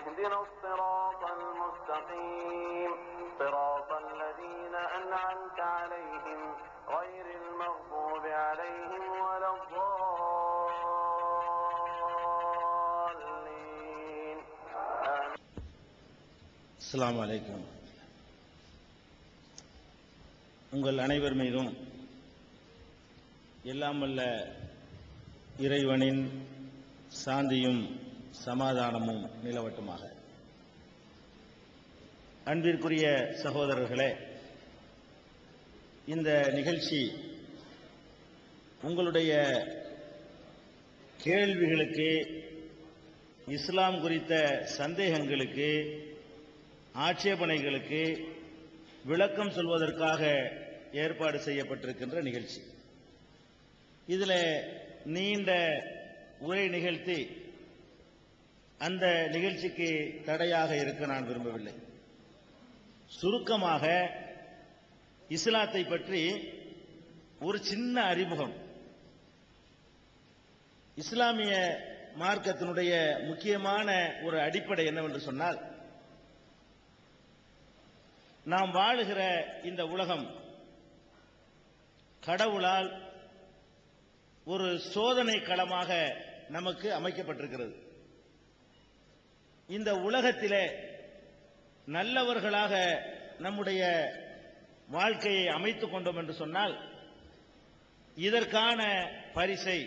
اهدنا الصراط المستقيم صراط الذين أنعمت عليهم غير المغضوب عليهم ولا الضالين. آمين. அஸ்ஸலாமு அலைக்கும். உங்கள் அனைவர் மீதும் எல்லாம் வல்ல இறைவனின் சாந்தியும் சமாதானமும் நிலவட்டுமாக. அன்பிற்குரிய சகோதரர்களே, இந்த நிகழ்ச்சி உங்களுடைய கேள்விகளுக்கு, இஸ்லாம் குறித்த சந்தேகங்களுக்கு, ஆட்சேபனைகளுக்கு விளக்கம் சொல்வதற்காக ஏற்பாடு செய்யப்பட்டிருக்கின்ற நிகழ்ச்சி. இதில் நீண்ட உரை நிகழ்த்தி அந்த நிகழ்ச்சிக்கு தடையாக இருக்க நான் விரும்பவில்லை. சுருக்கமாக இஸ்லாத்தை பற்றி ஒரு சின்ன அறிமுகம். இஸ்லாமிய மார்க்கத்தினுடைய முக்கியமான ஒரு அடிப்படை என்னவென்று சொன்னால், நாம் வாழுகிற இந்த உலகம் கடவுளால் ஒரு சோதனை களமாக நமக்கு அமைக்கப்பட்டிருக்கிறது. இந்த உலகத்திலே நல்லவர்களாக நம்முடைய வாழ்க்கையை அமைத்துக் கொண்டோம் என்று சொன்னால், இதற்கான பரிசை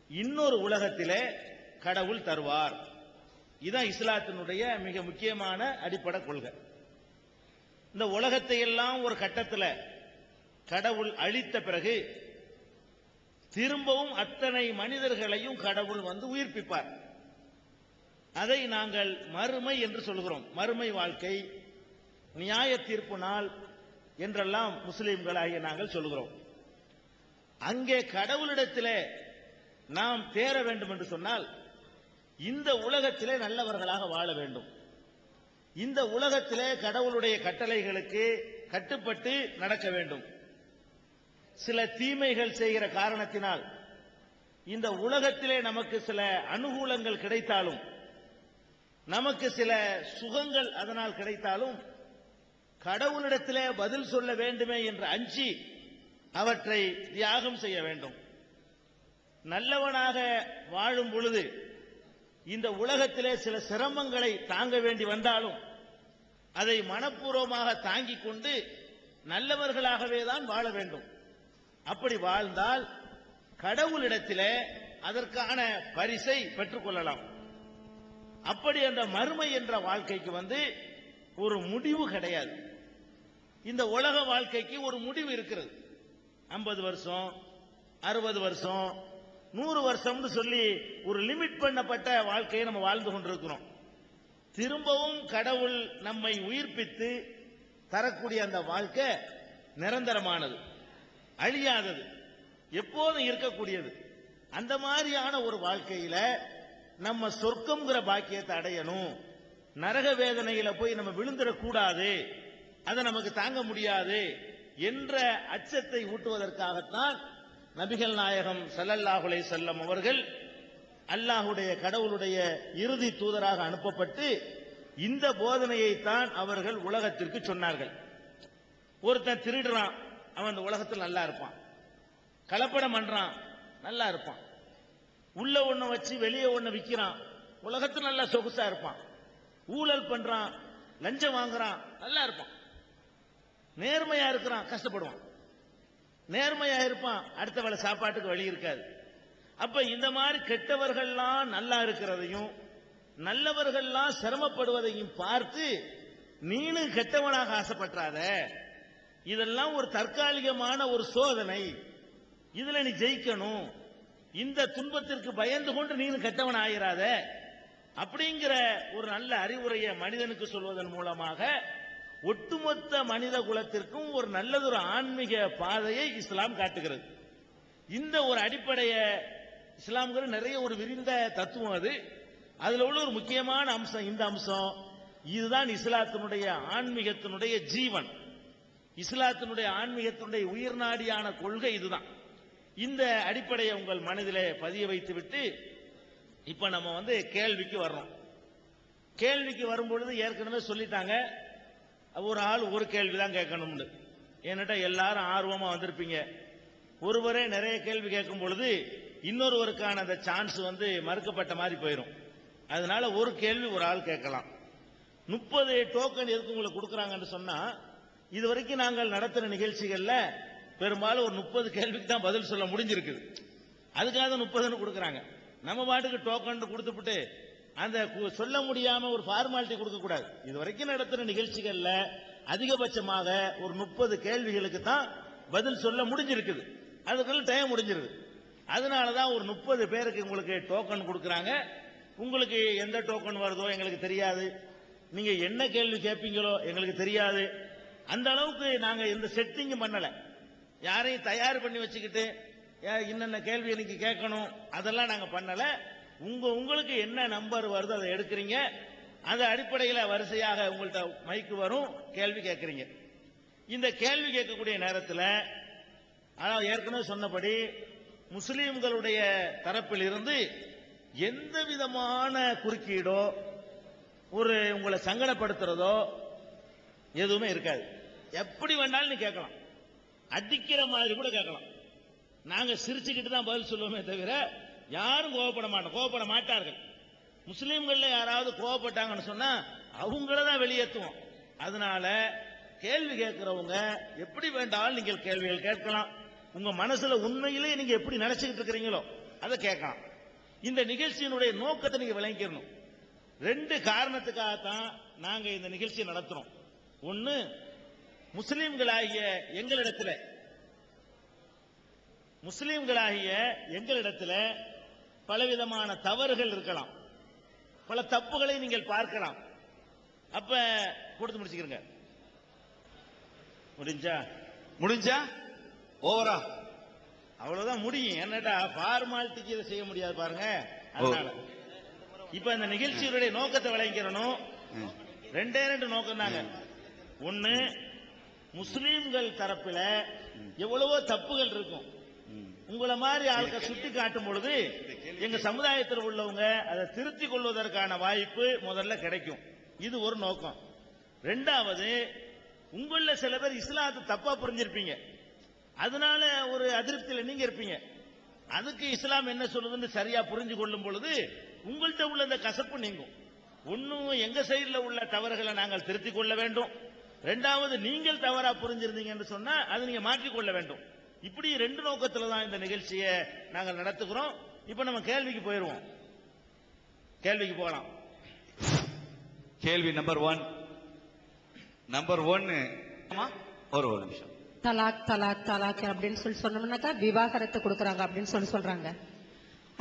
இன்னொரு உலகத்திலே கடவுள் தருவார். இதுதான் இஸ்லாத்தினுடைய மிக முக்கியமான அடிப்படை கொள்கை. இந்த உலகத்தை எல்லாம் ஒரு கட்டத்தில் கடவுள் அழித்த பிறகு திரும்பவும் அத்தனை மனிதர்களையும் கடவுள் வந்து உயிர்ப்பிப்பார். அதை நாங்கள் மறுமை என்று சொல்கிறோம். மறுமை வாழ்க்கை, நியாய தீர்ப்பு நாள் என்றெல்லாம் முஸ்லிம்களாகிய நாங்கள் சொல்கிறோம். அங்கே கடவுளிடத்திலே நாம் தேர வேண்டும் என்று சொன்னால், இந்த உலகத்திலே நல்லவர்களாக வாழ வேண்டும். இந்த உலகத்திலே கடவுளுடைய கட்டளைகளுக்கு கட்டுப்பட்டு நடக்க வேண்டும். சில தீமைகள் செய்கிற காரணத்தினால் இந்த உலகத்திலே நமக்கு சில அனுகூலங்கள் கிடைத்தாலும், நமக்கு சில சுகங்கள் அதனால் கிடைத்தாலும், கடவுளிடத்திலே பதில் சொல்ல வேண்டுமே என்று அஞ்சி அவற்றை தியாகம் செய்ய வேண்டும். நல்லவனாக வாழும் பொழுது இந்த உலகத்திலே சில சிரமங்களை தாங்க வேண்டி வந்தாலும் அதை மனப்பூர்வமாக தாங்கிக் கொண்டு நல்லவர்களாகவே தான் வாழ வேண்டும். அப்படி வாழ்ந்தால் கடவுளிடத்திலே அதற்கான பரிசை பெற்றுக் கொள்ளலாம். அப்படி அந்த மறுமை என்ற வாழ்க்கைக்கு ஒரு முடிவு கிடையாது. இந்த உலக வாழ்க்கைக்கு ஒரு முடிவு இருக்கிறது. 50 வருஷம், 60 வருஷம், 100 வருஷம்னு சொல்லி ஒரு லிமிட் பண்ணப்பட்ட வாழ்க்கையை நம்ம வாழ்ந்து கொண்டிருக்கிறோம். திரும்பவும் கடவுள் நம்மை உயிர்ப்பித்து தரக்கூடிய அந்த வாழ்க்கை நிரந்தரமானது, அழியாதது, எப்போதும் இருக்கக்கூடியது. அந்த மாதிரியான ஒரு வாழ்க்கையில நம்ம சொர்க்கம்ங்கிற பாக்கியத்தை அடையணும், நரக வேதனையில போய் நம்ம விழுந்துடக்கூடாது, அதை நமக்கு தாங்க முடியாது என்ற அச்சத்தை ஊட்டுவதற்காகத்தான் நபிகள் நாயகம் ஸல்லல்லாஹு அலைஹி வஸல்லம் அவர்கள் அல்லாஹ்வுடைய கடவுளுடைய இறுதி தூதராக அனுப்பப்பட்டு இந்த போதனையை தான் அவர்கள் உலகத்திற்கு சொன்னார்கள். ஒருத்தன் திருடுறான், அவன் இந்த உலகத்தில் நல்லா இருப்பான். கலப்படம் பண்றான், நல்லா இருப்பான். உள்ள ஒண்ணு வச்சு வெளியே ஒண்ணு விற்கிறான், உலகத்தில் நல்லா சொகுசா இருப்பான். ஊழல் பண்றான், லஞ்சம் வாங்குறான், நல்லா இருப்பான். நேர்மையா இருக்கிறான், கஷ்டப்படுவான். நேர்மையா இருப்பான், அடுத்த வேளை சாப்பாட்டுக்கு வழி இருக்காது. அப்ப இந்த மாதிரி கெட்டவர்கள்லாம் நல்லா இருக்கிறதையும் நல்லவர்கள்லாம் சிரமப்படுவதையும் பார்த்து நீனும் கெட்டவனாக ஆசைப்பட்டாத, இதெல்லாம் ஒரு தற்காலிகமான ஒரு சோதனை, இதுல நீ ஜெயிக்கணும், இந்த துன்பத்திற்கு பயந்து கொண்டு நீனும் கெட்டவன் ஆகிறாத அப்படிங்கிற ஒரு நல்ல அறிவுரையை மனிதனுக்கு சொல்வதன் மூலமாக ஒட்டுமொத்த மனித குலத்திற்கும் ஒரு நல்லதொரு ஆன்மீக பாதையை இஸ்லாம் காட்டுகிறது. இந்த ஒரு அடிப்படையை இஸ்லாம்ங்கிற நிறைய ஒரு விரிந்த தத்துவம் அது. அதுல உள்ள ஒரு முக்கியமான அம்சம் இந்த அம்சம். இதுதான் இஸ்லாத்தினுடைய ஆன்மீகத்தினுடைய ஜீவன், இஸ்லாத்தினுடைய ஆன்மீகத்தினுடைய உயிர்நாடியான கொள்கை இதுதான். இந்த அடிப்படையை உங்கள் மனதிலே பதிய வைத்து விட்டு இப்ப நம்ம கேள்விக்கு வர்றோம். கேள்விக்கு வரும்பொழுது ஏற்கனவே சொல்லிட்டாங்க, ஒரு ஆள் ஒரு கேள்வி தான் கேட்கணும்னு. ஏன்னாட்டா எல்லாரும் ஆர்வமா வந்திருப்பீங்க. ஒருவரே நிறைய கேள்வி கேட்கும் பொழுது இன்னொருவருக்கான அந்த சான்ஸ் மறுக்கப்பட்ட மாதிரி போயிடும். அதனால ஒரு கேள்வி ஒரு ஆள் கேட்கலாம். 30 டோக்கன் எதுக்கு உங்களுக்கு கொடுக்குறாங்கன்னு சொன்னா, இதுவரைக்கும் நாங்கள் நடத்துற நிகழ்ச்சிகள்ல பெரும்பாலும் ஒரு 30 கேள்விக்கு தான் பதில் சொல்ல முடிஞ்சிருக்குது. அதுக்காக 30 கொடுக்குறாங்க. நம்ம பாட்டுக்கு டோக்கன் கொடுத்துட்டு அந்த சொல்ல முடியாம ஒரு ஃபார்மாலிட்டி கொடுக்க கூடாது. இதுவரைக்கும் நடத்துற நிகழ்ச்சிகள்ல அதிகபட்சமாக ஒரு 30 கேள்விகளுக்கு தான் பதில் சொல்ல முடிஞ்சிருக்குது. அதுக்குள்ள டைம் முடிஞ்சிருது. அதனாலதான் ஒரு 30 பேருக்கு உங்களுக்கு டோக்கன் கொடுக்குறாங்க. உங்களுக்கு எந்த டோக்கன் வருதோ எங்களுக்கு தெரியாது, நீங்க என்ன கேள்வி கேட்பீங்களோ எங்களுக்கு தெரியாது. அந்த அளவுக்கு நாங்க எந்த செட்டிங்கும் பண்ணல. யாரையும் தயார் பண்ணி வச்சுக்கிட்டு இன்னென்ன கேள்வி எனக்கு கேட்கணும் அதெல்லாம் நாங்க பண்ணல. உங்களுக்கு என்ன நம்பர் வருதோ அதை எடுக்கிறீங்க. அந்த அடிப்படையில் வரிசையாக உங்கள்கிட்ட மைக்கு வரும், கேள்வி கேட்கறீங்க. இந்த கேள்வி கேட்கக்கூடிய நேரத்தில் ஆனால் ஏற்கனவே சொன்னபடி முஸ்லீம்களுடைய தரப்பில் இருந்து எந்த விதமான குறுக்கீடோ ஒரு உங்களை சங்கடப்படுத்துறதோ எதுவுமே இருக்காது. எப்படி வேணாலும் நீ கேட்கலாம், அடிக்கிற மாதிரி கூட கேட்கலாம். நாங்க சிரிச்சுக்கிட்டு தான் பதில் சொல்லுவோமே தவிர யாரும் கோவப்பட மாட்டார்கள். முஸ்லீம்கள்ல யாராவது கோவப்பட்டாங்கன்னு சொன்னா அவங்கள தான் வெளியேற்றுவோம். அதனால கேள்வி கேட்கிறவங்க எப்படி வேண்டாலும் நீங்கள் கேள்விகள் கேட்கலாம். உங்க மனசுல உண்மையிலேயே நீங்க எப்படி நினைச்சுக்கிட்டு இருக்கிறீங்களோ அதை கேட்கலாம். இந்த நிகழ்ச்சியினுடைய நோக்கத்தை நீங்க விளங்கிக்கணும். 2 காரணத்துக்காகத்தான் நாங்க இந்த நிகழ்ச்சியை நடத்துறோம். ஒன்னு, முஸ்லீம்களாகிய எங்களிடத்தில் பலவிதமான தவறுகள் இருக்கலாம், பல தப்புகளை நீங்கள் பார்க்கலாம். அப்ப கொடுத்து முடிச்சுக்கிறங்க. முடிஞ்சா ஓவரா அவ்வளவுதான் முடியும். என்னடா ஃபார்மாலிட்டிக்கு இதை செய்ய முடியாது பாருங்க. அதனால இப்ப இந்த நிகழ்ச்சியுடைய நோக்கத்தை விளங்கிக்கிறணும். 2 நோக்கம் தாங்க. ஒன்னு, முஸ்லீம்கள் தரப்பில் எவ்வளவோ தப்புகள் இருக்கும். உங்களை மாதிரி ஆட்கள் சுட்டி காட்டும் பொழுது எங்க சமுதாயத்தில் உள்ளவங்க அதை திருத்திக் கொள்வதற்கான வாய்ப்பு முதல்ல கிடைக்கும். இது ஒரு நோக்கம். 2வது, உங்கள சில பேர் இஸ்லாத்தை தப்பா புரிஞ்சிருப்பீங்க, அதனால ஒரு அதிருப்தியில் நீங்க இருப்பீங்க. அதுக்கு இஸ்லாம் என்ன சொல்லுதுன்னு சரியா புரிஞ்சு கொள்ளும் பொழுது உங்கள்கிட்ட உள்ள இந்த கசப்பு நீங்கும். ஒன்னும் எங்க சைடுல உள்ள தவறுகளை நாங்கள் திருத்திக் கொள்ள வேண்டும். 2வது, நீங்கள் தவறா புரிஞ்சிருந்தீங்கன்னு சொன்னா அதை நீங்க மாற்றிக்கொள்ள வேண்டும். இப்படி 2 நோக்கத்துல தான் இந்த நிகழ்ச்சியை நாங்கள் நடத்துகிறோம். இப்ப நம்ம கேள்விக்கு போயிருவோம். கேள்விக்கு போகலாம். கேள்வி நம்பர் 1 ஒரு நிமிஷம். தலாக் தலாக் தலாக் அப்படின்னு சொன்னோம்னாக்கா விவாகரத்து கொடுக்கறாங்க அப்படின்னு சொல்றாங்க.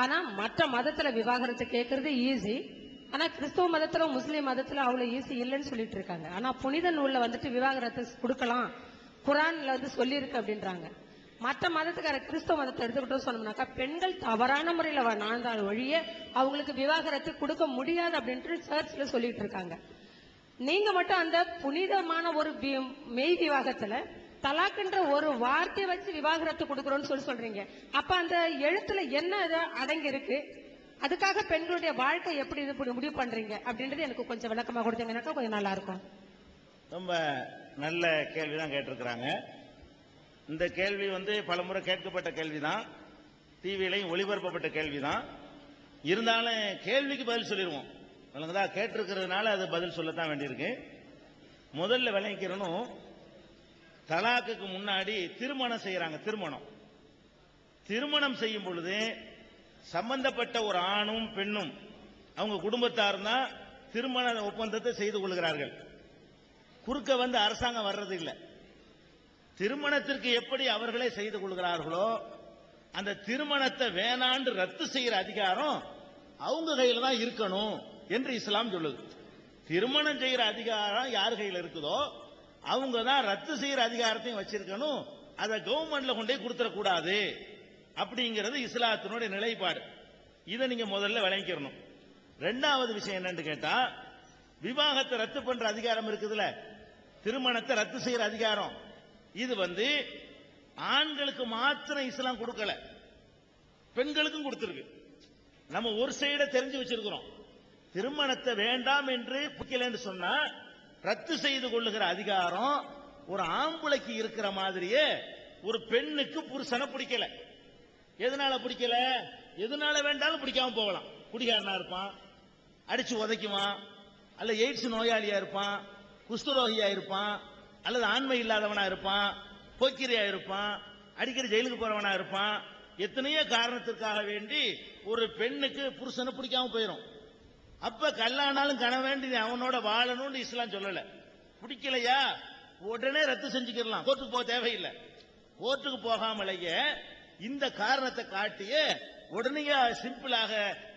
ஆனா மற்ற மதத்துல விவாகரத்து கேட்கறது ஈஸி. ஆனா கிறிஸ்தவ மதத்துல முஸ்லீம் மதத்துல அவ்வளவு ஈஸி இல்லைன்னு சொல்லிட்டு இருக்காங்க. ஆனா புனித நூல்ல விவாகரத்து கொடுக்கலாம், குரான்ல சொல்லி இருக்கு அப்படின்றாங்க. மற்ற மதத்துக்கார கிறிஸ்தவ மதத்தை எடுத்துக்கிட்டோம் சொன்னோம்னாக்கா பெண்கள் தவறான முறையில வாழ்ந்தால் ஒழிய அவங்களுக்கு விவாகரத்து கொடுக்க முடியாது அப்படின்ட்டு சர்ச்ல சொல்லிட்டு இருக்காங்க. நீங்க மட்டும் அந்த புனிதமான ஒரு மெய் விவாகத்துல தலாக்ன்ற ஒரு வார்த்தையை வச்சு விவாகரத்து கொடுக்கறோம்னு சொல்றீங்க. அப்ப அந்த எழுத்துல என்ன அடங்கி இருக்கு? அதுக்காக பெண்களுடைய வாழ்க்கை எப்படி முடிவு பண்றீங்க அப்படின்றது எனக்கு கொஞ்சம் விளக்கமா கொடுத்தீங்கன்னாக்கா கொஞ்சம் நல்லா இருக்கும். ரொம்ப நல்ல கேள்விதான் கேட்டிருக்கிறாங்க. இந்த கேள்வி பலமுறை கேட்கப்பட்ட கேள்விதான், டிவியிலையும் ஒளிபரப்பப்பட்ட கேள்விதான். இருந்தாலும் கேள்விக்கு பதில் சொல்லிடுவோம். கேட்டிருக்கிறதுனால அது பதில் சொல்லத்தான் வேண்டியிருக்கு. முதல்ல விளங்கிக்கிறணும், தலாக்குக்கு முன்னாடி திருமணம் செய்யறாங்க. திருமணம் செய்யும் பொழுது சம்பந்தப்பட்ட ஒரு ஆணும் பெண்ணும் அவங்க குடும்பத்தார் தான் திருமண ஒப்பந்தத்தை செய்து கொள்கிறார்கள். குறுக்க அரசாங்கம் வர்றது இல்லை. திருமணத்திற்கு எப்படி அவர்களே செய்து கொள்கிறார்களோ அந்த திருமணத்தை வேணாண்டு ரத்து செய்யற அதிகாரம் அவங்க கையில தான் இருக்கணும் என்று இஸ்லாம் சொல்லுது. திருமணம் செய்யற அதிகாரம் யார் கையில் இருக்குதோ அவங்க தான் ரத்து செய்யற அதிகாரத்தையும் வச்சிருக்கணும். அதை கவர்மெண்ட்ல கொண்டே கொடுத்துடக்கூடாது அப்படிங்கிறது இஸ்லாத்தினுடைய நிலைப்பாடு. இதை நீங்க முதல்ல விளங்கிக்கணும். 2வது விஷயம் என்னன்னு கேட்டா, விவாகத்தை ரத்து பண்ற அதிகாரம் இருக்குதுல்ல, திருமணத்தை ரத்து செய்யற அதிகாரம், இது ஆண்களுக்கு மாத்திரம் இஸ்லாம் கொடுக்கல, பெண்களுக்கும் கொடுத்திருக்கு. நம்ம ஒரு சைட தெரிஞ்சு வச்சிருக்கிறோம். திருமணத்தை வேண்டாம் என்று பிடிக்கலன்னு சொன்னா ரத்து செய்து கொள்ளுகிற அதிகாரம் ஒரு ஆம்பளைக்கு இருக்கிற மாதிரியே ஒரு பெண்ணுக்கு புருஷனை பிடிக்கல. எதனால பிடிக்கல? எதனால வேண்டாலும் பிடிக்காம போகலாம். குடிகாரனா இருப்பான், அடிச்சு உதைக்குவான், அல்ல எய்ட்ஸ் நோயாளியா இருப்பான், குஷ்டரோகியா இருப்பான், அல்லது ஆண்மை இல்லாதவனா இருப்பான், போக்கிரியா இருப்பான், அடிக்கடி ஜெயிலுக்கு போறவனா இருப்பான். எத்தனையோ காரணத்திற்காக வேண்டி ஒரு பெண்ணுக்கு புருஷனை பிடிக்காம போயிடும். அப்ப கல்லானாலும் கணவன் அவனோட வாழணும்னு இஸ்லாம் சொல்லல. பிடிக்கலையா உடனே ரத்து செஞ்சுக்கலாம், கோர்ட்டுக்கு போக தேவையில்லை. கோர்ட்டுக்கு போகாமலேயே இந்த காரணத்தை காட்டிய உடனே சிம்பிளாக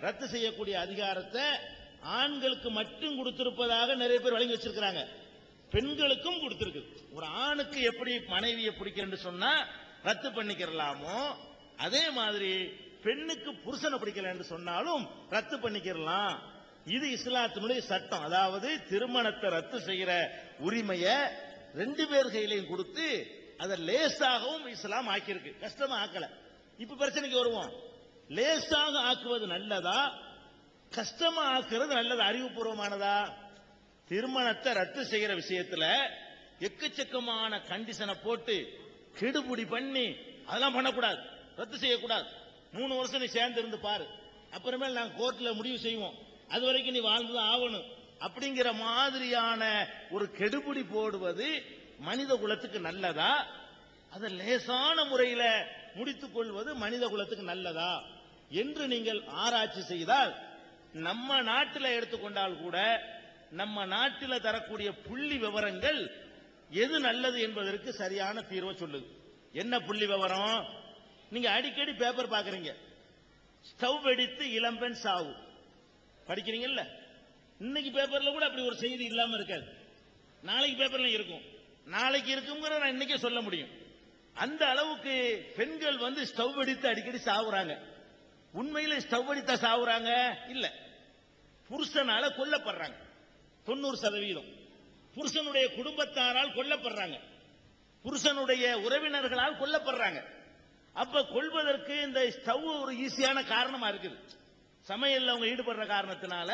ரத்து செய்யக்கூடிய அதிகாரத்தை ஆண்களுக்கு மட்டும் கொடுத்திருப்பதாக நிறைய பேர் வழங்கி வச்சிருக்கிறாங்க. பெண்களுக்கும் கொடுத்திருக்கு. ஒரு ஆணுக்கு எப்படி மனைவியை பிடிக்கிறேன்னு சொன்னா ரத்து பண்ணிக்கிறலாமோ அதே மாதிரி பெண்ணுக்கு புருஷனை பிடிக்கலன்னு சொன்னாலும் ரத்து பண்ணிக்கிறலாம். இது இஸ்லாத்தினுடைய சட்டம். அதாவது திருமணத்தை ரத்து செய்யற உரிமையை ரெண்டு பேர் கையிலையும் கொடுத்து அதை லேசாகவும் இஸ்லாம் ஆக்கியிருக்கு, கஷ்டமா ஆக்கல. இப்ப பிரச்சனைக்கு வருவோம். லேசாக ஆக்குவது நல்லதா, கஷ்டமா ஆக்குறது நல்லதா, அறிவுபூர்வமானதா? திருமணத்தை ரத்து செய்யற விஷயத்துல எக்கச்சக்கமான கண்டிஷனை போட்டு கெடுபுடி பண்ணி அதெல்லாம் பண்ணக்கூடாது, ரத்து செய்யக்கூடாது. 3 வருஷம் நீ சேர்ந்து இருந்து பாரு, அப்புறமேல் நாங்க கோர்ட்ல முடிவு செய்வோம், அது வரைக்கும் நீ வாழ்ந்துதான் ஆகணும் அப்படிங்கிற மாதிரியான ஒரு கெடுபுடி போடுவது மனித குலத்துக்கு நல்லதா? அதை லேசான முறையில முடித்துக் கொள்வது மனித குலத்துக்கு நல்லதா என்று நீங்கள் ஆராய்ச்சி செய்தால், நம்ம நாட்டில் எடுத்துக்கொண்டால் கூட நம்ம நாட்டில் தரக்கூடிய புள்ளி விவரங்கள் எது நல்லது என்பதற்கு சரியான தீர்வை சொல்லுது. என்ன புள்ளி விவரம்? நீங்க அடிக்கடி பேப்பர் பாக்குறீங்க, ஸ்டவ் வெடித்து இளம்பெண் சாவு படிக்கிறீங்கல்ல. இன்னைக்கு பேப்பர்ல கூட அப்படி ஒரு செய்தி இல்லாம இருக்காது. நாளைக்கு பேப்பர்ல இருக்கும், நாளைக்கு இருக்குங்கிற நான் இன்னைக்கே சொல்ல முடியும். அந்த அளவுக்கு பெண்கள் ஸ்டவ் வெடித்து அடிக்கடி சாவுறாங்க. உண்மையில ஸ்டவ் வெடித்தா சாவுறாங்க இல்ல, புருஷனால கொல்லப்படுறாங்க. 90% புருஷனுடைய குடும்பத்தாரால் கொல்லப்படுறாங்க, புருஷனுடைய உறவினர்களால் கொல்லப்படுறாங்க. அப்ப கொள்வதற்கு இந்த ஸ்டவ் ஒரு ஈஸியான காரணமா இருக்குது. சமையல்ல அவங்க ஈடுபடுற காரணத்தினால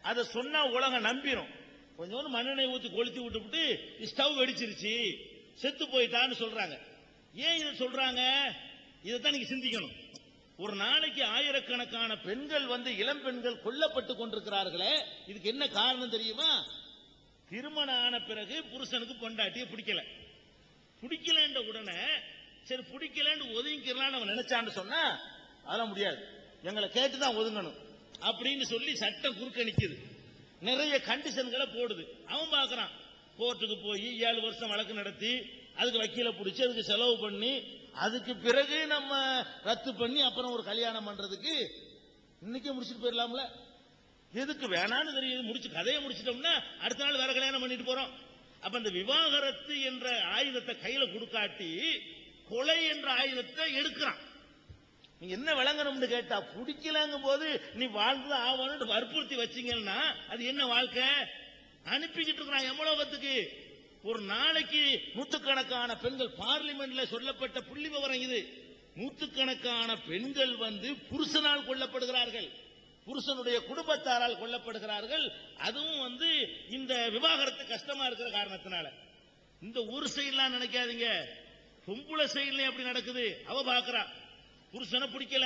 அதை சொன்னா உலகம் நம்பிரும். கொஞ்சம் மண்ணெண்ணெய் ஊத்தி கொளுத்தி விட்டு ஸ்டவ் வெடிச்சிருச்சு செத்து போயிட்டான்னு சொல்றாங்க. ஏன் இதை சொல்றாங்க? இதைத்தான் நீங்க சிந்திக்கணும். ஒரு நாளைக்கு ஆயிரக்கணக்கான பெண்கள் இளம் பெண்கள் கொல்லப்பட்டு கொண்டிருக்கிறார்களே, இதுக்கு என்ன காரணம் தெரியுமா? திருமணம் ஆன பிறகு புருஷனுக்கு பொண்டாட்டிய பிடிக்கல உடனே சரி பிடிக்கலன்னு ஒதுங்கிக்கலான்னு அவன் நினைச்சான்னு சொன்னா அதெல்லாம் முடியாது, எங்களை கேட்டுதான் ஒதுங்கணும் அப்படின்னு சொல்லி சட்டம் குறுக்க நிக்குது. நிறைய கண்டிஷன்களை போடுது. அவன் பாக்குறான், கோர்ட்டுக்கு போய் 7 வருஷம் வழக்கு நடத்தி அதுக்கு வக்கீல பிடிச்சி அதுக்கு செலவு பண்ணி அதுக்கு பிறகு நம்ம ரத்து பண்ணி அப்புறம் ஒரு கல்யாணம் பண்றதுக்கு இன்னைக்கே முடிச்சுட்டு போயிடலாம்ல. எதுக்கு வேணான்னு தெரியுது, முடிச்சு கதையை முடிச்சிட்டோம்னா அடுத்த நாள் வேற கல்யாணம் பண்ணிட்டு போறோம். அப்ப அந்த விவாகரத்து என்ற ஆயுதத்தை கையில கொடுக்காட்டி கொலை என்ற ஆயுதத்தை எடுக்கிறான். நீங்க என்ன விளங்கணும்னு கேட்டா, பிடிக்கலங்கும் போது நீ வாழ்ந்துதான் ஆகணும்னு வற்புறுத்தி வச்சீங்கன்னா அது என்ன வாழ்க்கை? அனுப்பிக்கிட்டு இருக்கிறான் எவ்வளவுத்துக்கு. ஒரு நாளைக்கு நூற்றுக்கணக்கான பெண்கள், பார்லிமெண்ட்ல சொல்லப்பட்ட புள்ளி விவரம் இது, நூற்றுக்கணக்கான பெண்கள் புருஷனால் கொல்லப்படுகிறார்கள், புருஷனுடைய குடும்பத்தாரால் கொல்லப்படுகிறார்கள். அதுவும் இந்த விவாகரத்து கஷ்டமா இருக்கிற காரணத்தினால. இந்த ஒரு சைடுலாம் நினைக்காதீங்க, பொம்புளை சைடுல எப்படி நடக்குது. அவ பாக்குறா புருஷனை பிடிக்கல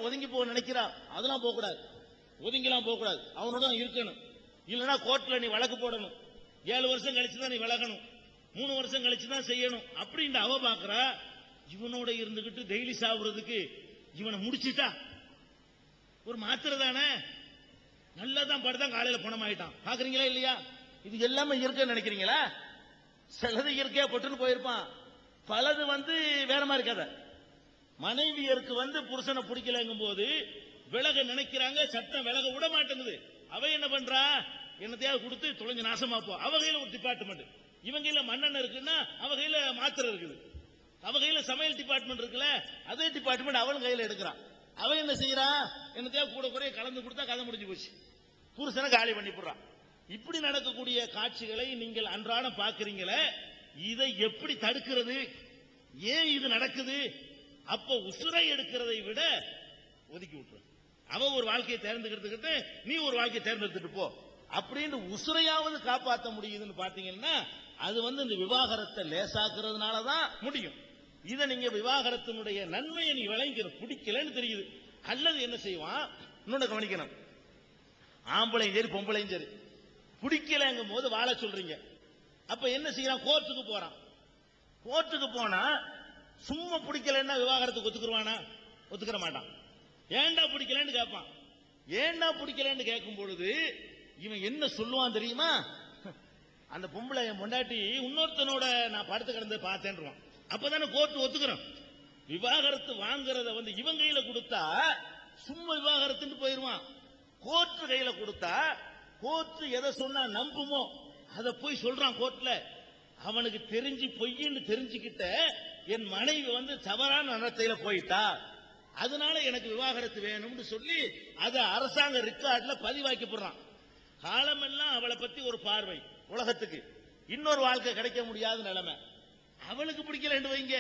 ஒதுங்கி போக நினைக்கிறா. அதெல்லாம் போக கூடாது, ஒதுங்கிலாம் போக கூடாது, அவனோட இருக்கணும். இல்லைன்னா கோர்ட்ல நீ வழக்கு போடணும், 7 வருஷம் கழிச்சுதான் நீ விலகணும், 3 வருஷம் கழிச்சுதான் செய்யணும் அப்படின்னு அவ பாக்குறா. இவனோட இருந்துகிட்டு டெய்லி சாப்பிடுறதுக்கு இவனை முடிச்சுட்டா ஒரு மாத்திரை தானே, நல்லதான் படுத்தான், காலையில பணமாயிட்டான். பாக்குறீங்களா இல்லையா? இது எல்லாமே இயற்கை நினைக்கிறீங்களா? சிலது இயற்கையா போட்டுன்னு போயிருப்பான், பலது வேற மாதிரி கதை. மனைவியருக்கு புருஷனை பிடிக்கலங்கும் போது விலக நினைக்கிறாங்க, சட்டம் விலக விட மாட்டேங்குது. அவ என்ன பண்றா, என்னத்தையாவது கொடுத்து தொலைஞ்சு நாசமா போ. அவ கையில ஒரு டிபார்ட்மெண்ட், இவங்க கையில மண்ணெண்ணெய் இருக்குன்னா அவ கையில மாத்திரை இருக்குது, அவ கையில சமையல் டிபார்ட்மெண்ட் இருக்குல்ல அதே டிபார்ட்மெண்ட் அவளும் கையில எடுக்கிறான். அவ என்ன செய்யறா, என்னத்தையாவது கூட குறைய கலந்து கொடுத்தா கதை முடிஞ்சு போச்சு, புருஷனை காலி பண்ணி போடுறான். இப்படி நடக்கக்கூடிய காட்சிகளை நீங்கள் அன்றாடம் பார்க்கிறீங்களே, இதை எப்படி தடுக்கிறது? ஏன் இது நடக்குது? அப்ப உசுரை எடுக்கிறதை விட ஒதுக்கி விட்டுரும். அவ ஒரு வாழ்க்கையை தேர்ந்தெடுத்துக்கிட்டு நீ ஒரு வாழ்க்கையை தேர்ந்தெடுத்துட்டு போ அப்படின்னு உசுரையாவது காப்பாற்ற முடியுதுன்னு பாத்தீங்கன்னா அது இந்த விவாகரத்தை லேசாக்குறதுனாலதான் முடியும். இதை நீங்க விவாகரத்தினுடைய நன்மையை நீ விளங்கிற பிடிக்கலன்னு தெரியுது. அல்லது என்ன செய்வான், இன்னொன்னு கவனிக்கணும், ஆம்பளையும் சரி பொம்பளையும் சரி பிடிக்கலங்கும் போது வாழ சொல்றீங்க. அப்ப என்ன செய்யறான், கோர்ட்டுக்கு போறான். கோர்ட்டுக்கு போனா சும்மா பிடிக்கலன்னா விவாகரத்துக்கு ஒத்துக்குருவானா? ஒத்துக்கிற மாட்டான். ஏண்டா பிடிக்கலன்னு கேட்பான். ஏண்டா பிடிக்கலன்னு கேட்கும் பொழுது இவன் என்ன சொல்லுவான் தெரியுமா, அந்த பொம்பளை என் பொண்டாட்டி இன்னொருத்தனோட நான் படுத்து கிடந்து பார்த்தேன்றான். அப்பதானே கோர்ட்டு ஒத்துக்கிறோம். விவாகரத்து வாங்குறத இவன் கையில கொடுத்தா சும்மா விவாகரத்துன்னு போயிருவான். கோர்ட்டு கையில கொடுத்தா கோர்ட்டு எதை சொன்னா நம்புமோ அதை போய் சொல்றான் கோர்ட்ல. அவனுக்கு தெரிஞ்சு பொய்ன்னு தெரிஞ்சுக்கிட்ட என் மனைவி தவறான நடத்தையில போயிட்டா, அதனால எனக்கு விவாகரத்து வேணும்னு சொல்லி அதை அரசாங்க ரெக்கார்ட்ல பதிவாக்கி போடுறான். காலமெல்லாம் அவளை பத்தி ஒரு பார்வை உலகத்துக்கு, இன்னொரு வாழ்க்கை கிடைக்க முடியாத நிலைமை. அவளுக்கு பிடிக்கலன்னு வைங்க,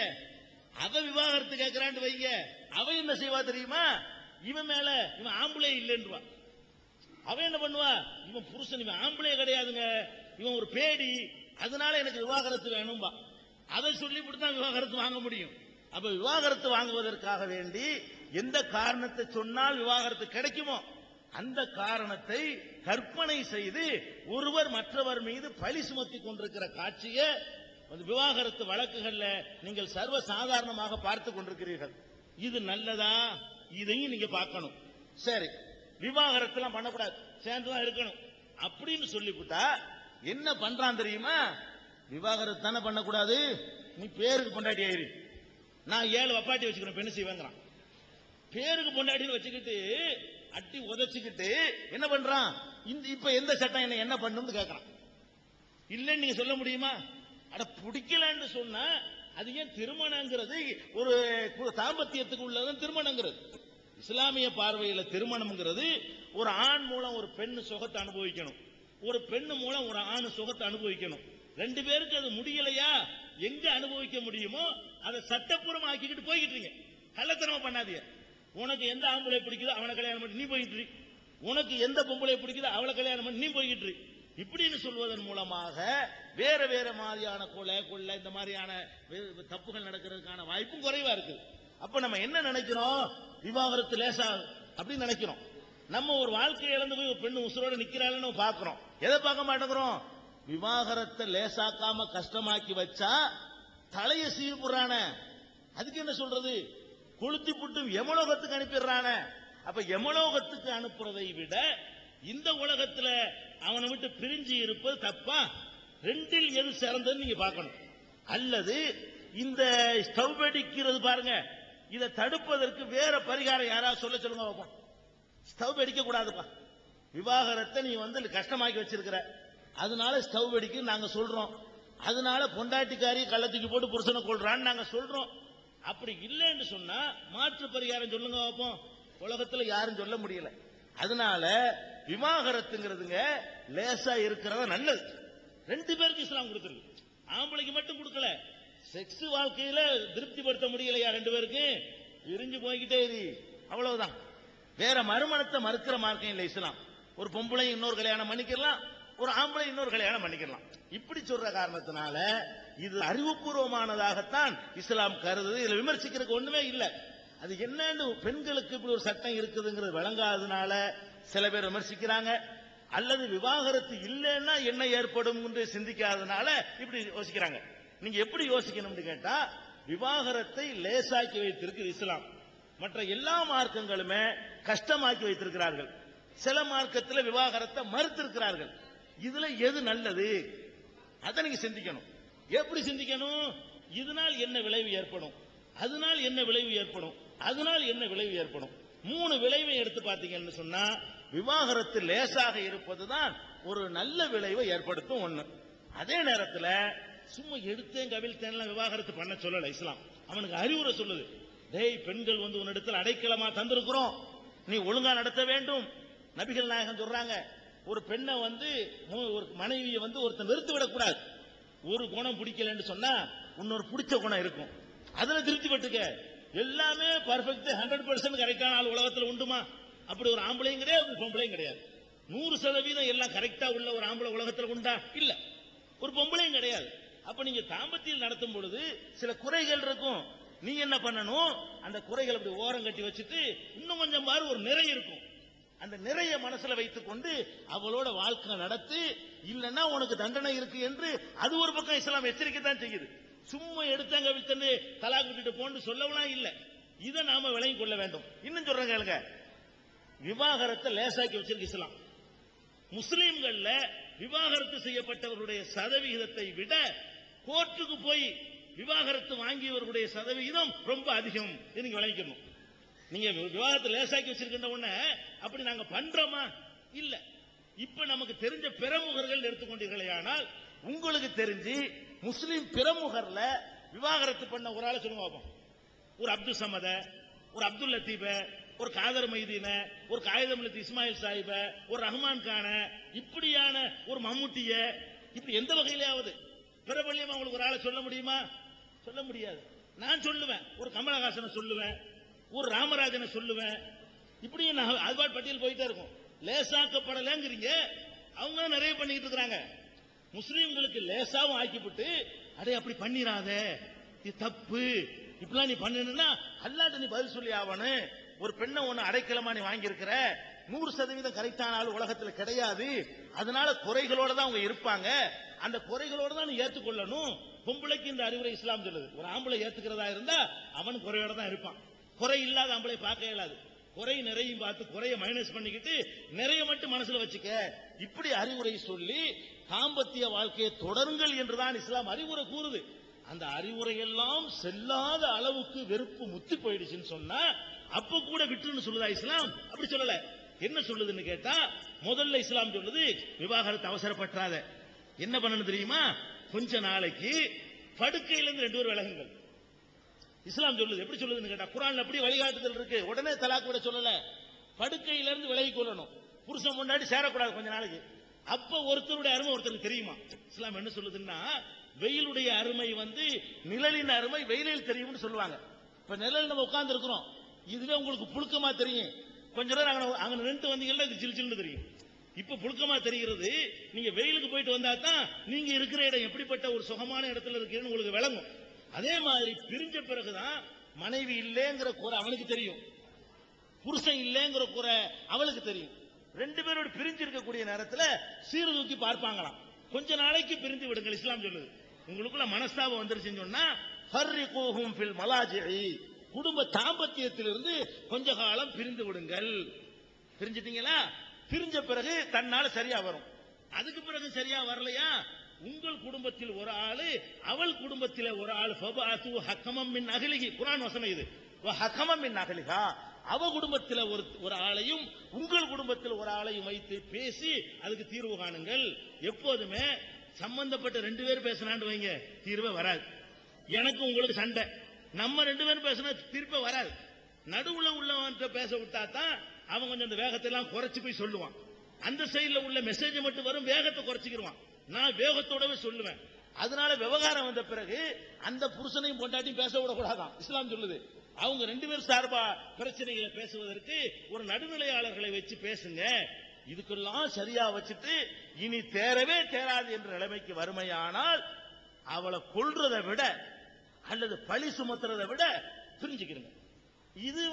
அவ விவாகரத்து கேட்கிறான்னு வைங்க, அவ என்ன செய்வா தெரியுமா, இவன் மேல இவன் ஆம்பளை இல்லைன்னுவா. அவன் என்ன பண்ணுவா, இவன் புருஷன் இவன் ஆம்பளை கிடையாதுங்க, இவன் ஒரு பேடி, அதனால எனக்கு விவாகரத்து வேணும்பா. அதை சொல்லிவிட்டுதான் விவாகரத்து வாங்க முடியும். அப்ப விவாகரத்து வாங்குவதற்காக வேண்டி எந்த காரணத்தை சொன்னால் விவாகரத்து கிடைக்குமோ அந்த காரணத்தை கற்பனை செய்து ஒருவர் மற்றவர் மீது பழி சுமத்தி கொண்டிருக்கிற காட்சியை விவாகரத்து வழக்குகள்ல நீங்கள் சர்வ சாதாரணமாக பார்த்து கொண்டிருக்கிறீர்கள். இது நல்லதா? இதையும் நீங்க பார்க்கணும். சரி, விவாகரத்து எல்லாம் பண்ணக்கூடாது, சேர்ந்துதான் இருக்கணும் அப்படின்னு சொல்லிவிட்டா என்ன பண்றான் தெரியுமா, விவாகரத்து தானே பண்ணக்கூடாது, நீ பேருக்கு பொண்டாட்டி ஆயிரு, நான் 7 வப்பாட்டி வச்சுக்கிறேன் பெண்ணு செய்வேங்கிறான். பேருக்கு பொண்டாட்டின்னு வச்சுக்கிட்டு அட்டி உதச்சிக்கிட்டு என்ன பண்றான், இப்ப எந்த சட்டம் என்ன பண்ணும்னு கேட்கறான். இல்லன்னு நீங்க சொல்ல முடியுமா? அட பிடிக்கலன்னு சொன்னா அது ஏன் திருமணங்கிறது ஒரு தாம்பத்தியத்துக்கு உள்ளதான் திருமணங்கிறது. இஸ்லாமிய பார்வையில திருமணம்ங்கிறது ஒரு ஆண் மூலம் ஒரு பெண்ணு சுகத்தை அனுபவிக்கணும், ஒரு பெண்ணு மூலம் ஒரு ஆண் சுகத்தை அனுபவிக்கணும். 2 பேருக்கு அது முடியலையா, எங்க அனுபவிக்க முடியுமோ அதை சட்டப்பூர்வம் ஆக்கிக்கிட்டு போய்கிட்டு இருக்கீங்க. கள்ளத்தனமா பண்ணாதீங்க. உனக்கு எந்த ஆம்பளை பிடிக்குதோ அவனை கல்யாணம் பண்ணி நீ போயிட்டு, உனக்கு எந்த பொம்பளை பிடிக்குதோ அவளை கல்யாணம் பண்ணி நீ போய்கிட்டு இப்படின்னு சொல்வதன் மூலமாக வேற வேற மாதிரியான கொள்ளை இந்த மாதிரியான தப்புகள் நடக்கிறதுக்கான வாய்ப்பும் குறைவா இருக்கு. அப்ப நம்ம என்ன நினைக்கிறோம், விவாகரத்து லேசா அப்படின்னு நினைக்கிறோம். நம்ம ஒரு வாழ்க்கையை இழந்து போய் ஒரு பெண்ணு உசுரோட நிக்கிறாள்னு பாக்குறோம். எதை பார்க்க மாட்டேங்கிறோம், விவாகரத்தை லேசாக்காம கஷ்டமாக்கி வச்சா தலைய சீவுறான, அதுக்கு என்ன சொல்றது, கொளுத்தி புட்டு யமலோகத்துக்கு அனுப்பிடுறான. அப்ப யமலோகத்துக்கு அனுப்புறதை விட இந்த உலகத்துல அவனை விட்டு பிரிஞ்சு இருப்பது தப்பா? 2ல் எது சிறந்ததுன்னு நீங்க பார்க்கணும். அல்லது இந்த ஸ்டவ் வெடிக்கிறது பாருங்க, இதை தடுப்பதற்கு வேற பரிகாரம் யாராவது சொல்லுங்க பார்ப்போம். ஸ்டவ் வெடிக்க கூடாதுப்பா, விவாகரத்தை நீ கஷ்டமாக்கி வச்சிருக்கிற, அதனால ஸ்டவ் வெடிக்கு நாங்க சொல்றோம், அதனால பொண்டாட்டிக்காரி கள்ளத்துக்கு போட்டு புருஷனை கொள்றான்னு நாங்க சொல்றோம். அப்படி இல்லைன்னு சொன்னா மாற்று பரிகாரம் சொல்லுங்க பார்ப்போம். உலகத்துல யாரும் சொல்ல முடியல. அதனால விவாகரத்துங்கிறதுங்க லேசா இருக்கிறத நல்லது. 2 பேருக்கு இஸ்லாம் கொடுத்துருக்கு, ஆம்பளைக்கு மட்டும் கொடுக்கல. செக்ஸ் வாழ்க்கையில திருப்திப்படுத்த முடியலையா 2 பேருக்கு, எரிஞ்சு போய்கிட்டே இரு, அவ்வளவுதான். வேற மறுமணத்தை மறுக்கிற மார்க்கம் இல்லை இஸ்லாம். ஒரு பொம்பளை இன்னொரு கல்யாணம் பண்ணிக்கலாம், ஒரு ஆம்பளை இன்னொரு கல்யாணம் பண்ணிக்கலாம். இப்படி சொல்ற காரணத்தினால இது அறிவுபூர்வமானதாகத்தான் இஸ்லாம் கருது. இதுல விமர்சிக்கிறதுக்கு ஒண்ணுமே இல்லை. அது என்னன்னு பெண்களுக்கு இப்படி ஒரு சட்டம் இருக்குதுங்கிறது விளங்காததுனால சில பேர் விமர்சிக்கிறாங்க. அல்லது விவாகரத்து இல்லைன்னா என்ன ஏற்படும் என்று சிந்திக்காததுனால இப்படி யோசிக்கிறாங்க. நீங்க எப்படி யோசிக்கணும்னு கேட்டா, விவாகரத்தை லேசாக்கி வைத்திருக்கு இஸ்லாம். மற்ற எல்லா மார்க்கங்களுமே கஷ்டமாக்கி வைத்திருக்கிறார்கள். சில மார்க்கத்தில் விவாகரத்தை மறுத்திருக்கிறார்கள். இதுல எது நல்லது அதை நீங்க சிந்திக்கணும். எப்படி சிந்திக்கணும், இதனால் என்ன விளைவு ஏற்படும், அதனால் என்ன விளைவு ஏற்படும், அதனால் என்ன விளைவு ஏற்படும். 3 விளைவை எடுத்து பார்த்தீங்கன்னு சொன்னா விவாகரத்து லேசாக இருப்பதுதான் ஒரு நல்ல விளைவை ஏற்படுத்தும் ஒண்ணு. அதே நேரத்தில் சும்மா எடுத்தேன் கவிழ்த்தேன் விவாகரத்து பண்ண சொல்லல இஸ்லாம். அவனுக்கு அறிவுரை சொல்லுது, டேய் பெண்கள் உன்னிடத்தில் அடைக்கலமா தந்திருக்கிறோம், நீ ஒழுங்கா நடத்த வேண்டும். நபிகள் நாயகம் சொல்றாங்க, ஒரு பெண்ணை ஒரு மனைவியை ஒருத்தன் வெறுத்து விடக்கூடாது. ஒரு குணம் பிடிக்கலன்னு சொன்னா இன்னொரு பிடிச்ச குணம் இருக்கும், அதுல திருப்தி பட்டுக்க. எல்லாமே பர்ஃபெக்ட் 100% கரெக்டான ஆள் உலகத்தில் உண்டுமா? அப்படி ஒரு ஆம்பளையும் கிடையாது, ஒரு பொம்பளையும் கிடையாது. 100% எல்லாம் கரெக்டா உள்ள ஒரு ஆம்பளை உலகத்துல உண்டா? இல்ல. ஒரு பொம்பளையும் கிடையாது. அப்ப நீங்க தாம்பத்தியம் நடத்தும் பொழுது சில குறைகள் இருக்கும். நீ என்ன பண்ணணும், அந்த குறைகள் அப்படி ஓரம் கட்டி வச்சுட்டு இன்னும் கொஞ்சம் பாரு ஒரு நிறை இருக்கும், அந்த நிறைய மனசுல வைத்துக் கொண்டு அவளோட வாழ்க்கை நடத்து, இல்லன்னா உனக்கு தண்டனை இருக்கு என்று அது ஒரு பக்கம் இஸ்லாம் எச்சரிக்கை தான் செய்யுது. சும்மா எடுத்தாங்க வித்தன்னு தலாக் விட்டுட்டு போன்னு சொல்லலாம் இல்ல. இதை நாம விளங்கி கொள்ள வேண்டும். இன்னும் சொல்றேன் கேளுங்க, விவாகரத்தை லேசாக்கி வச்சிருக்கு இஸ்லாம். முஸ்லிம்கள்ல விவாகரத்து செய்யப்பட்டவர்களுடைய சதவிகிதத்தை விட கோர்ட்டுக்கு போய் விவாகரத்து வாங்கியவர்களுடைய சதவிகிதம் ரொம்ப அதிகம். நீங்க விளங்கிக்கணும். நீங்க விவாதத்தை லேசாக்கி வச்சிருக்கின்ற உடனே அப்படி நாங்க பண்றோமா? இல்ல. இப்ப நமக்கு தெரிஞ்ச பிரமுகர்கள் எடுத்துக்கொண்டீர்களே, ஆனால் உங்களுக்கு தெரிஞ்சு முஸ்லிம் பிரமுகர்ல விவாகரத்து பண்ண ஒரு ஆளை சொல்லுங்க பாப்போம். ஒரு அப்துல் சமத, ஒரு அப்துல் லத்தீப, ஒரு காதர் மைதீன, ஒரு காகிதம் இஸ்மாயில் சாஹிப, ஒரு ரஹ்மான் கான, இப்படியான ஒரு மம்முட்டிய, இப்படி எந்த வகையிலாவது பிரபல்யமா உங்களுக்கு ஒரு ஆளை சொல்ல முடியுமா? சொல்ல முடியாது. நான் சொல்லுவேன், ஒரு கமலஹாசனை சொல்லுவேன், ஒரு ராமராஜனை சொல்லுவேன். இப்படியும் நான் அதுபாட் பட்டியல் போயிட்டே இருக்கும். லேசாக்கப்படலங்கிறீங்க, அவங்க நிறைய பண்ணிட்டு இருக்காங்க. முஸ்லீம்களுக்கு லேசாவும் ஆக்கிவிட்டு, அடே அப்படி பண்ணிராத, இது தப்பு, இப்பெல்லாம் நீ பண்ணணும்னா அல்லாட்ட நீ பதில் சொல்லி ஆவணும். ஒரு பெண்ணை ஒண்ணு அடைக்கலமா நீ வாங்கியிருக்கிற, 100% கரெக்டான ஆள் உலகத்தில் கிடையாது, அதனால குறைகளோட தான் அவங்க இருப்பாங்க, அந்த குறைகளோட தான் நீ ஏற்றுக்கொள்ளணும். பொம்பளைக்கு இந்த அறிவுரை இஸ்லாம் சொல்லுது. ஒரு ஆம்பளை ஏத்துக்கிறதா இருந்தா அவன் குறையோட தான் இருப்பான். குறை இல்லாத ஆம்பளை பார்க்க இயலாது. குறை நிறையும் பார்த்து குறைய மைனஸ் பண்ணிக்கிட்டு நிறைய மட்டும் மனசுல வச்சுக்க, இப்படி அறிவுரை சொல்லி தாம்பத்திய வாழ்க்கையை தொடருங்கள் என்றுதான் இஸ்லாம் அறிவுரை கூறுது. அந்த அறிவுரை எல்லாம் செல்லாத அளவுக்கு வெறுப்பு முத்தி போயிடுச்சுன்னு சொன்னா அப்ப கூட விட்டுன்னு சொல்லுதா இஸ்லாம்? அப்படி சொல்லல. என்ன சொல்லுதுன்னு கேட்டா, முதல்ல இஸ்லாம் சொல்லுது விவாகரத்து அவசரப்பட்டாத. என்ன பண்ணணும் தெரியுமா? கொஞ்ச நாளைக்கு படுக்கையிலிருந்து 2 பேர் விலகுங்கள். இஸ்லாம் சொல்லுது. எப்படி சொல்லுதுன்னு கேட்டா, குர்ஆன்ல அப்படி வழிகாட்டுதல் இருக்கு. உடனே தலாக் விட சொல்லல. படுக்கையிலிருந்து விலகி கொள்ளணும். புருஷன் முன்னாடி சேரக்கூடாது கொஞ்ச நாளைக்கு. அப்ப ஒருத்தருடைய அருமை ஒருத்தருக்கு தெரியுமா? இஸ்லாம் என்ன சொல்லுதுன்னா, வெயிலுடைய அருமை நிழலின் அருமை வெயிலில் தெரியும்னு சொல்லுவாங்க. இப்ப நிழல் நம்ம உட்கார்ந்து இருக்கிறோம், இதுவே உங்களுக்கு புழுக்கமா தெரியும். கொஞ்ச நேரம் அங்க நின்று வந்தீங்கன்னா சிலு சிலுன்னு தெரியும். இப்ப புழுக்கமா தெரிகிறது. நீங்க வெயிலுக்கு போயிட்டு வந்தா தான் நீங்க இருக்கிற இடம் எப்படிப்பட்ட ஒரு சுகமான இடத்துல இருக்குன்னு உங்களுக்கு விளங்கும். அதே மாதிரி பிரிஞ்ச பிறகுதான் மனைவி இல்லைங்கிற குறை அவனுக்கு தெரியும், புருஷன் இல்லைங்கிற குறை அவளுக்கு தெரியும். 2 பேரோட பிரிஞ்சு இருக்கக்கூடிய நேரத்தில் சீர்தூக்கி பார்ப்பாங்களாம். கொஞ்ச நாளைக்கு பிரிந்து விடுங்கள். இஸ்லாம் சொல்லுது, உங்களுக்குள்ள மனஸ்தாபம் வந்துருச்சுன்னு சொன்னா ஃபர்ரிகூஹும் ஃபில் மலாஜிஇ, குடும்ப தாம்பத்தியத்திலிருந்து கொஞ்ச காலம் பிரிந்து விடுங்கள். பிரிஞ்சிட்டீங்களா? பிரிஞ்ச பிறகு தன்னால சரியா வரும். அதுக்கு பிறகு சரியா வரலையா, உங்கள் குடும்பத்தில் ஒரு ஆளு, அவள் குடும்பத்தில் ஒரு ஆள், ஃபபஅது ஹக்கமம் மின் அஹ்லிஹி, குர்ஆன் வசனம் இது, வ ஹக்கமம் மின் அஹ்லிஹா, அவ குடும்பத்தில் ஒரு ஆளையும் உங்கள் குடும்பத்தில் ஒரு ஆளையும் வைத்து பேசி அதுக்கு தீர்வு காணுங்கள். எப்போதுமே சம்பந்தப்பட்ட 2 பேர் பேசினான்னு வைங்க, தீர்வே வராது. எனக்கு உங்களுக்கு சண்டை, நம்ம 2 பேரும் பேசினா தீர்ப்பே வராது. நடுவுல உள்ளவன் பேச விட்டா தான் அவன் கொஞ்சம் அந்த வேகத்தை எல்லாம் குறைச்சு போய் சொல்லுவான். அந்த சைடுல உள்ள மெசேஜ் மட்டும் வரும், வேகத்தை குறைச்சிக்கிடுவான். நான் வேகத்தோடவே சொல்லுவேன். அதனால விவகாரம் வந்த பிறகு அந்த புருஷனையும் பொண்டாட்டியும் பேச விடக்கூடாதான் இஸ்லாம் சொல்லுது. அவங்க 2 பேர் சார்பா பிரச்சனைகளை பேசுவதற்கு ஒரு நடுநிலையாளர்களை வச்சு பேசுங்க. இதுக்கெல்லாம் சரியா வச்சுட்டு இனி தேரவே தேராது என்ற நிலைமைக்கு வறுமையானால் அவளை கொல்றதை விட அல்லது பழி சுமத்துறதை விட பிரிஞ்சுக்கிறங்க. இது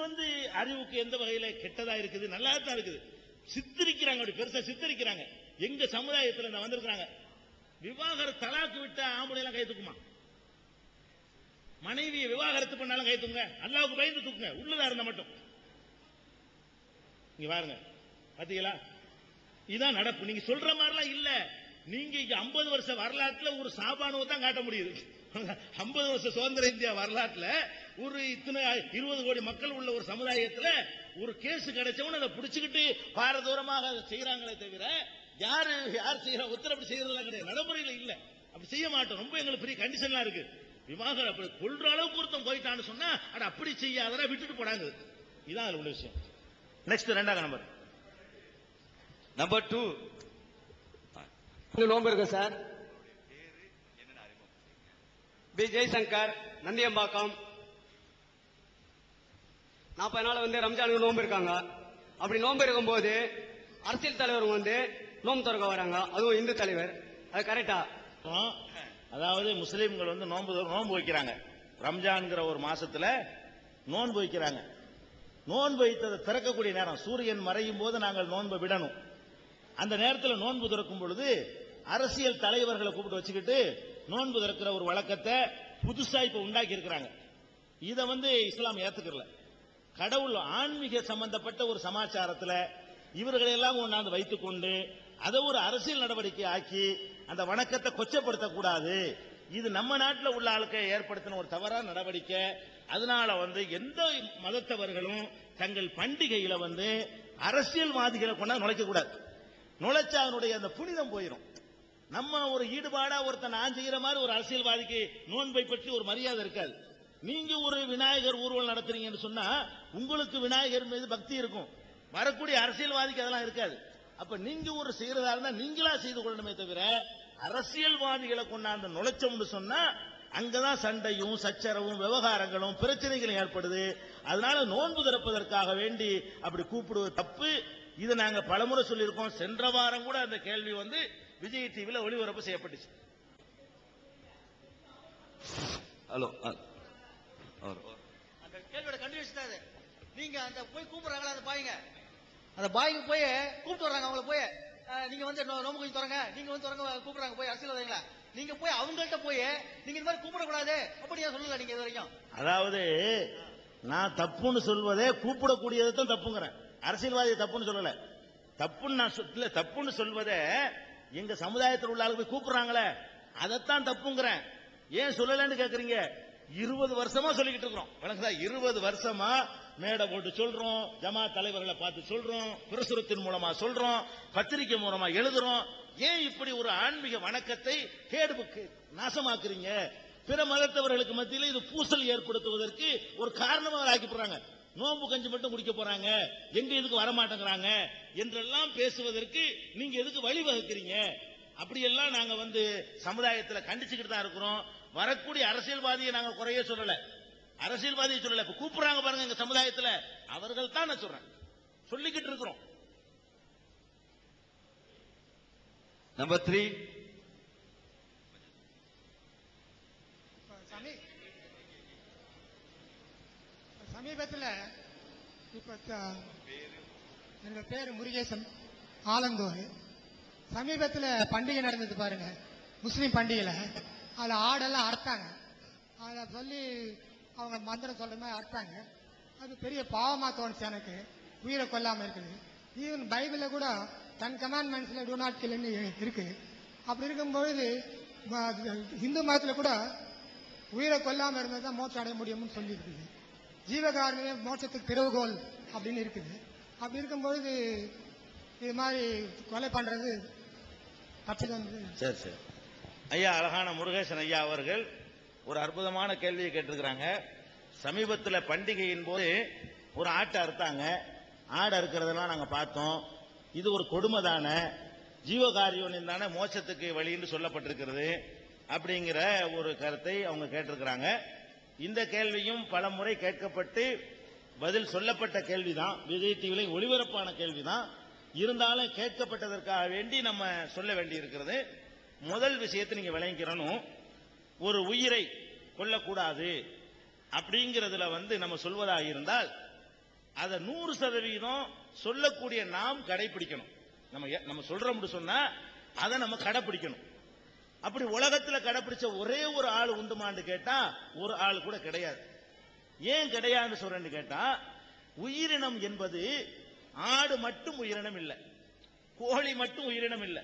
அறிவுக்கு எந்த வகையில கெட்டதா இருக்குது? நல்லா தான் இருக்குது. சித்தரிக்கிறாங்க, அப்படி பெருசா சித்தரிக்கிறாங்க. எங்க சமுதாயத்தில் வந்திருக்கிறாங்க. விவாகரத்து தலாக்கு விட்ட ஆம்பளை எல்லாம் கை தூக்குமா? மனைவியை விவாகரத்து பண்ணாலும் கை தூங்க, அல்லாஹ்வுக்கு பயந்து தூக்குங்க, உள்ளதா இருந்தா மட்டும். இங்க பாருங்க, பாத்தீங்களா? இதான் நடப்பு. நீங்க சொல்ற மாதிரிலாம் இல்ல. நீங்க 50 வருஷ வரலாற்றுல ஒரு சாபானுவை தான் காட்ட முடியுது. 50 வருஷ சுதந்திர இந்தியா வரலாற்றுல ஒரு இத்தனை 20 கோடி மக்கள் உள்ள ஒரு சமுதாயத்தில் ஒரு கேஸ் கிடைச்சவன அதை பிடிச்சுக்கிட்டு பாரதூரமாக செய்யறாங்களே தவிர யார் செய்யற உத்தரவு செய்யறதெல்லாம் கிடையாது. நடைமுறையில் இல்ல, அப்படி செய்ய மாட்டோம். ரொம்ப எங்களுக்கு பெரிய கண்டிஷன்லாம் இருக்கு. விவாகரம் அப்படி கொள்ற அளவுக்கு ஒருத்தன் போயிட்டான்னு சொன்னா அட அப்படி செய்யாத விட்டுட்டு போடாங்க. இதான் உள்ள விஷயம். நெக்ஸ்ட் 2வது நம்பர். நம்பர் 2 நோம்பு இருக்கு சார். பி ஜெய்சங்கர், நந்தியம்பாக்கம். 40 நாள் ரம்ஜானுக்கு நோம்பு இருக்காங்க. அப்படி நோன்பு இருக்கும்போது அரசியல் தலைவர் வந்து நோன்பு திறக்க வராங்க, அதுவும் இந்து தலைவர், அது கரெக்டா? அதாவது முஸ்லீம்கள் வந்து நோன்பு வைக்கிறாங்க. ரம்ஜான்ங்கிற ஒரு மாசத்துல நோன்பு வைக்கிறாங்க. நோன்பு வைத்ததை திறக்கக்கூடிய நேரம் சூரியன் மறையும் போது நாங்கள் நோன்பை விடணும். அந்த நேரத்தில் நோன்பு திறக்கும் பொழுது அரசியல் தலைவர்களை கூப்பிட்டு வச்சுக்கிட்டு நோன்பு திறக்கிற ஒரு வழக்கத்தை புதுசா இப்ப உண்டாக்கி இருக்கிறாங்க. இதை வந்து இஸ்லாம் ஏத்துக்கல. கடவுள் ஆன்மீக சம்பந்தப்பட்ட ஒரு சமாச்சாரத்துல இவர்களை எல்லாம் கொண்டாந்து வைத்துக் கொண்டு அதை ஒரு அரசியல் நடவடிக்கை ஆக்கி அந்த வணக்கத்தை கொச்சப்படுத்தக்கூடாது. இது நம்ம நாட்டில் உள்ள ஆளுக்கு ஏற்படுத்தின ஒரு தவறான நடவடிக்கை. அதனால வந்து எந்த மதத்தவர்களும் தங்கள் பண்டிகையில வந்து அரசியல்வாதிகளை கொண்டாந்து நுழைக்க கூடாது. நுழைச்சா அதனுடைய அந்த புனிதம் போயிடும். நம்ம ஒரு ஈடுபாடா ஒருத்தன் நான் செய்யற மாதிரி ஒரு அரசியல்வாதிக்கு நோன்பை பற்றி ஒரு மரியாதை இருக்காது. நீங்க ஒரு விநாயகர் ஊர்வலம் நடத்துறீங்கன்னு சொன்னா உங்களுக்கு விநாயகர் மீது பக்தி இருக்கும், வரக்கூடிய அரசியல்வாதிக்கு அதெல்லாம் இருக்காது. அப்ப நீங்க ஒரு செய்யறதா இருந்தா நீங்களா செய்து கொள்ளணுமே தவிர அரசியல்வாதிகளை கொண்டாந்து நுழைச்சோம்னு சொன்னா அங்கதான் சண்டையும் சச்சரவும் விவகாரங்களும் பிரச்சனைகளும் ஏற்படுது. அதனால நோன்பு திறப்பதற்காக வேண்டி அப்படி கூப்பிடுவது தப்பு. இதை நாங்க பலமுறை சொல்லியிருக்கோம். சென்ற வாரம் கூட அந்த கேள்வி வந்து விஜய் டிவில ஒளிபரப்பு செய்யப்பட்டுச்சு. ஹலோ, அந்த கேள்வியோட கண்டினியூஷன் தான் இது. நீங்க அந்த போய் கூப்பிடுறாங்களா அந்த பாய்ங்க, அந்த பாய்க்கு போய் கூப்பிட்டு வர்றாங்க. அவங்கள போய் நீங்க வந்து நோம்பு கொஞ்சம் தொடங்க, நீங்க வந்து தொடங்க கூப்பிடுறாங்க போய் அரசியல்வாதிகளா. நீங்க போய் அவங்கள்ட்ட போய் நீங்க இந்த மாதிரி கூப்பிடக்கூடாது அப்படியா சொல்லல நீங்க இது வரைக்கும்? அதாவது நான் தப்புன்னு சொல்வதே கூப்பிடக்கூடியதை தான் தப்புங்கிறேன். அரசியல்வாதி தப்புன்னு சொல்லல. தப்புன்னு நான் சொல்ல, தப்புன்னு சொல்வதே எங்க சமுதாயத்தில் உள்ள ஆளுக்கு போய் கூப்பிடுறாங்களே அதைத்தான் தப்புங்கிறேன். ஏன் சொல்லலன்னு கேக்குறீங்க? 20 வருஷமா சொல்லிக்கிட்டு இருக்கிறோம். 20 வருஷமா மேடை போட்டு சொல்றோம், ஜமாத் தலைவர்களை பார்த்து சொல்றோம், பிரசுரத்தின் மூலமா சொல்றோம், பத்திரிகை மூலமா எழுதுறோம். ஏன் இப்படி ஒரு ஆன்மீக வணக்கத்தை கேடுபுக்கு நாசமாக்குறீங்க? பிற மதத்தவர்களுக்கு மத்தியில் இது பூசல் ஏற்படுத்துவதற்கு ஒரு காரணமாக ஆக்கி போறாங்க. நோம்பு கஞ்சி மட்டும் குடிக்க போறாங்க, எங்க இதுக்கு வரமாட்டேங்கிறாங்க என்றெல்லாம் பேசுவதற்கு நீங்க எதுக்கு வழிவகுக்கிறீங்க? அப்படியெல்லாம் நாங்க வந்து சமுதாயத்தில் கண்டிச்சுக்கிட்டு தான் இருக்கிறோம். வரக்கூடிய அரசியல்வாதியை நாங்க குறைய சொல்லல, அரசியல்வாதியை சொல்லல. இப்ப கூப்பிடுறாங்க பாருங்க எங்க சமுதாயத்தில், அவர்கள் தான் நான் சொல்றேன், சொல்லிக்கிட்டு இருக்கிறோம். நம்பர் 3. சமீபத்தில் இப்ப என்னோட பேர் முருகேசன், ஆலந்தூர். சமீபத்தில் பண்டிகை நடந்தது பாருங்க, முஸ்லீம் பண்டிகையில். அதில் ஆடெல்லாம் அறுத்தாங்க. அதை சொல்லி அவங்க மந்திரம் சொல்ற மாதிரி அறுத்தாங்க. அது பெரிய பாவமாக தோணுச்சு எனக்கு, உயிரை கொல்லாமல் இருக்குது. ஈவன் பைபிளில் கூட 10 commandmentsல டூ நாட் கில்னு இருக்கு. அப்படி இருக்கும்பொழுது இந்து மதத்தில் கூட உயிரை கொல்லாமல் இருந்தால் தான் மோட்சம் அடைய முடியும்னு சொல்லி இருக்குது. ஜீவகாரணியே மோட்சத்துக்கு திறவுகோல் அப்படின்னு இருக்குது. அப்படி இருக்கும்பொழுது இது மாதிரி கொலை பண்றது தப்புதான். சரி சரி ஐயா, அழகான முருகேசன் ஐயா அவர்கள் ஒரு அற்புதமான கேள்வியை கேட்டிருக்கிறாங்க. சமீபத்தில் பண்டிகையின் போது ஒரு ஆட்டை அறுத்தாங்க. ஆடு அறுக்கிறதெல்லாம் நாங்க பார்த்தோம். இது ஒரு கொடுமை தானே, ஜீவகாரியம் தானே மோட்சத்துக்கு வழின்னு சொல்லப்பட்டிருக்கிறது அப்படிங்கிற ஒரு கருத்தை அவங்க கேட்டிருக்கிறாங்க. இந்த கேள்வியும் பல முறை கேட்கப்பட்டு பதில் சொல்லப்பட்ட கேள்விதான், விஜய் டிவில ஒளிபரப்பான கேள்விதான். இருந்தாலும் கேட்கப்பட்டதற்காக வேண்டி நம்ம சொல்ல வேண்டி இருக்கிறது. முதல் விஷயத்தை நீங்க விளங்கிக்கிறணும், ஒரு உயிரை கொல்லக்கூடாது அப்படிங்கிறதுல வந்து நம்ம சொல்வதாக இருந்தால் அதை 100% சொல்லக்கூடிய நாம் கடைபிடிக்கணும். நம்ம சொல்றோம்னு சொன்னா அதை நம்ம கடைபிடிக்கணும். அப்படி உலகத்தில் கடைபிடிச்ச ஒரே ஒரு ஆள் உண்டுமான்னு கேட்டா ஒரு ஆள் கூட கிடையாது. ஏன் கிடையாதுன்னு சொல்றேன்னு கேட்டா, உயிரினம் என்பது ஆடு மட்டும் உயிரினம் இல்லை, கோழி மட்டும் உயிரினம் இல்லை.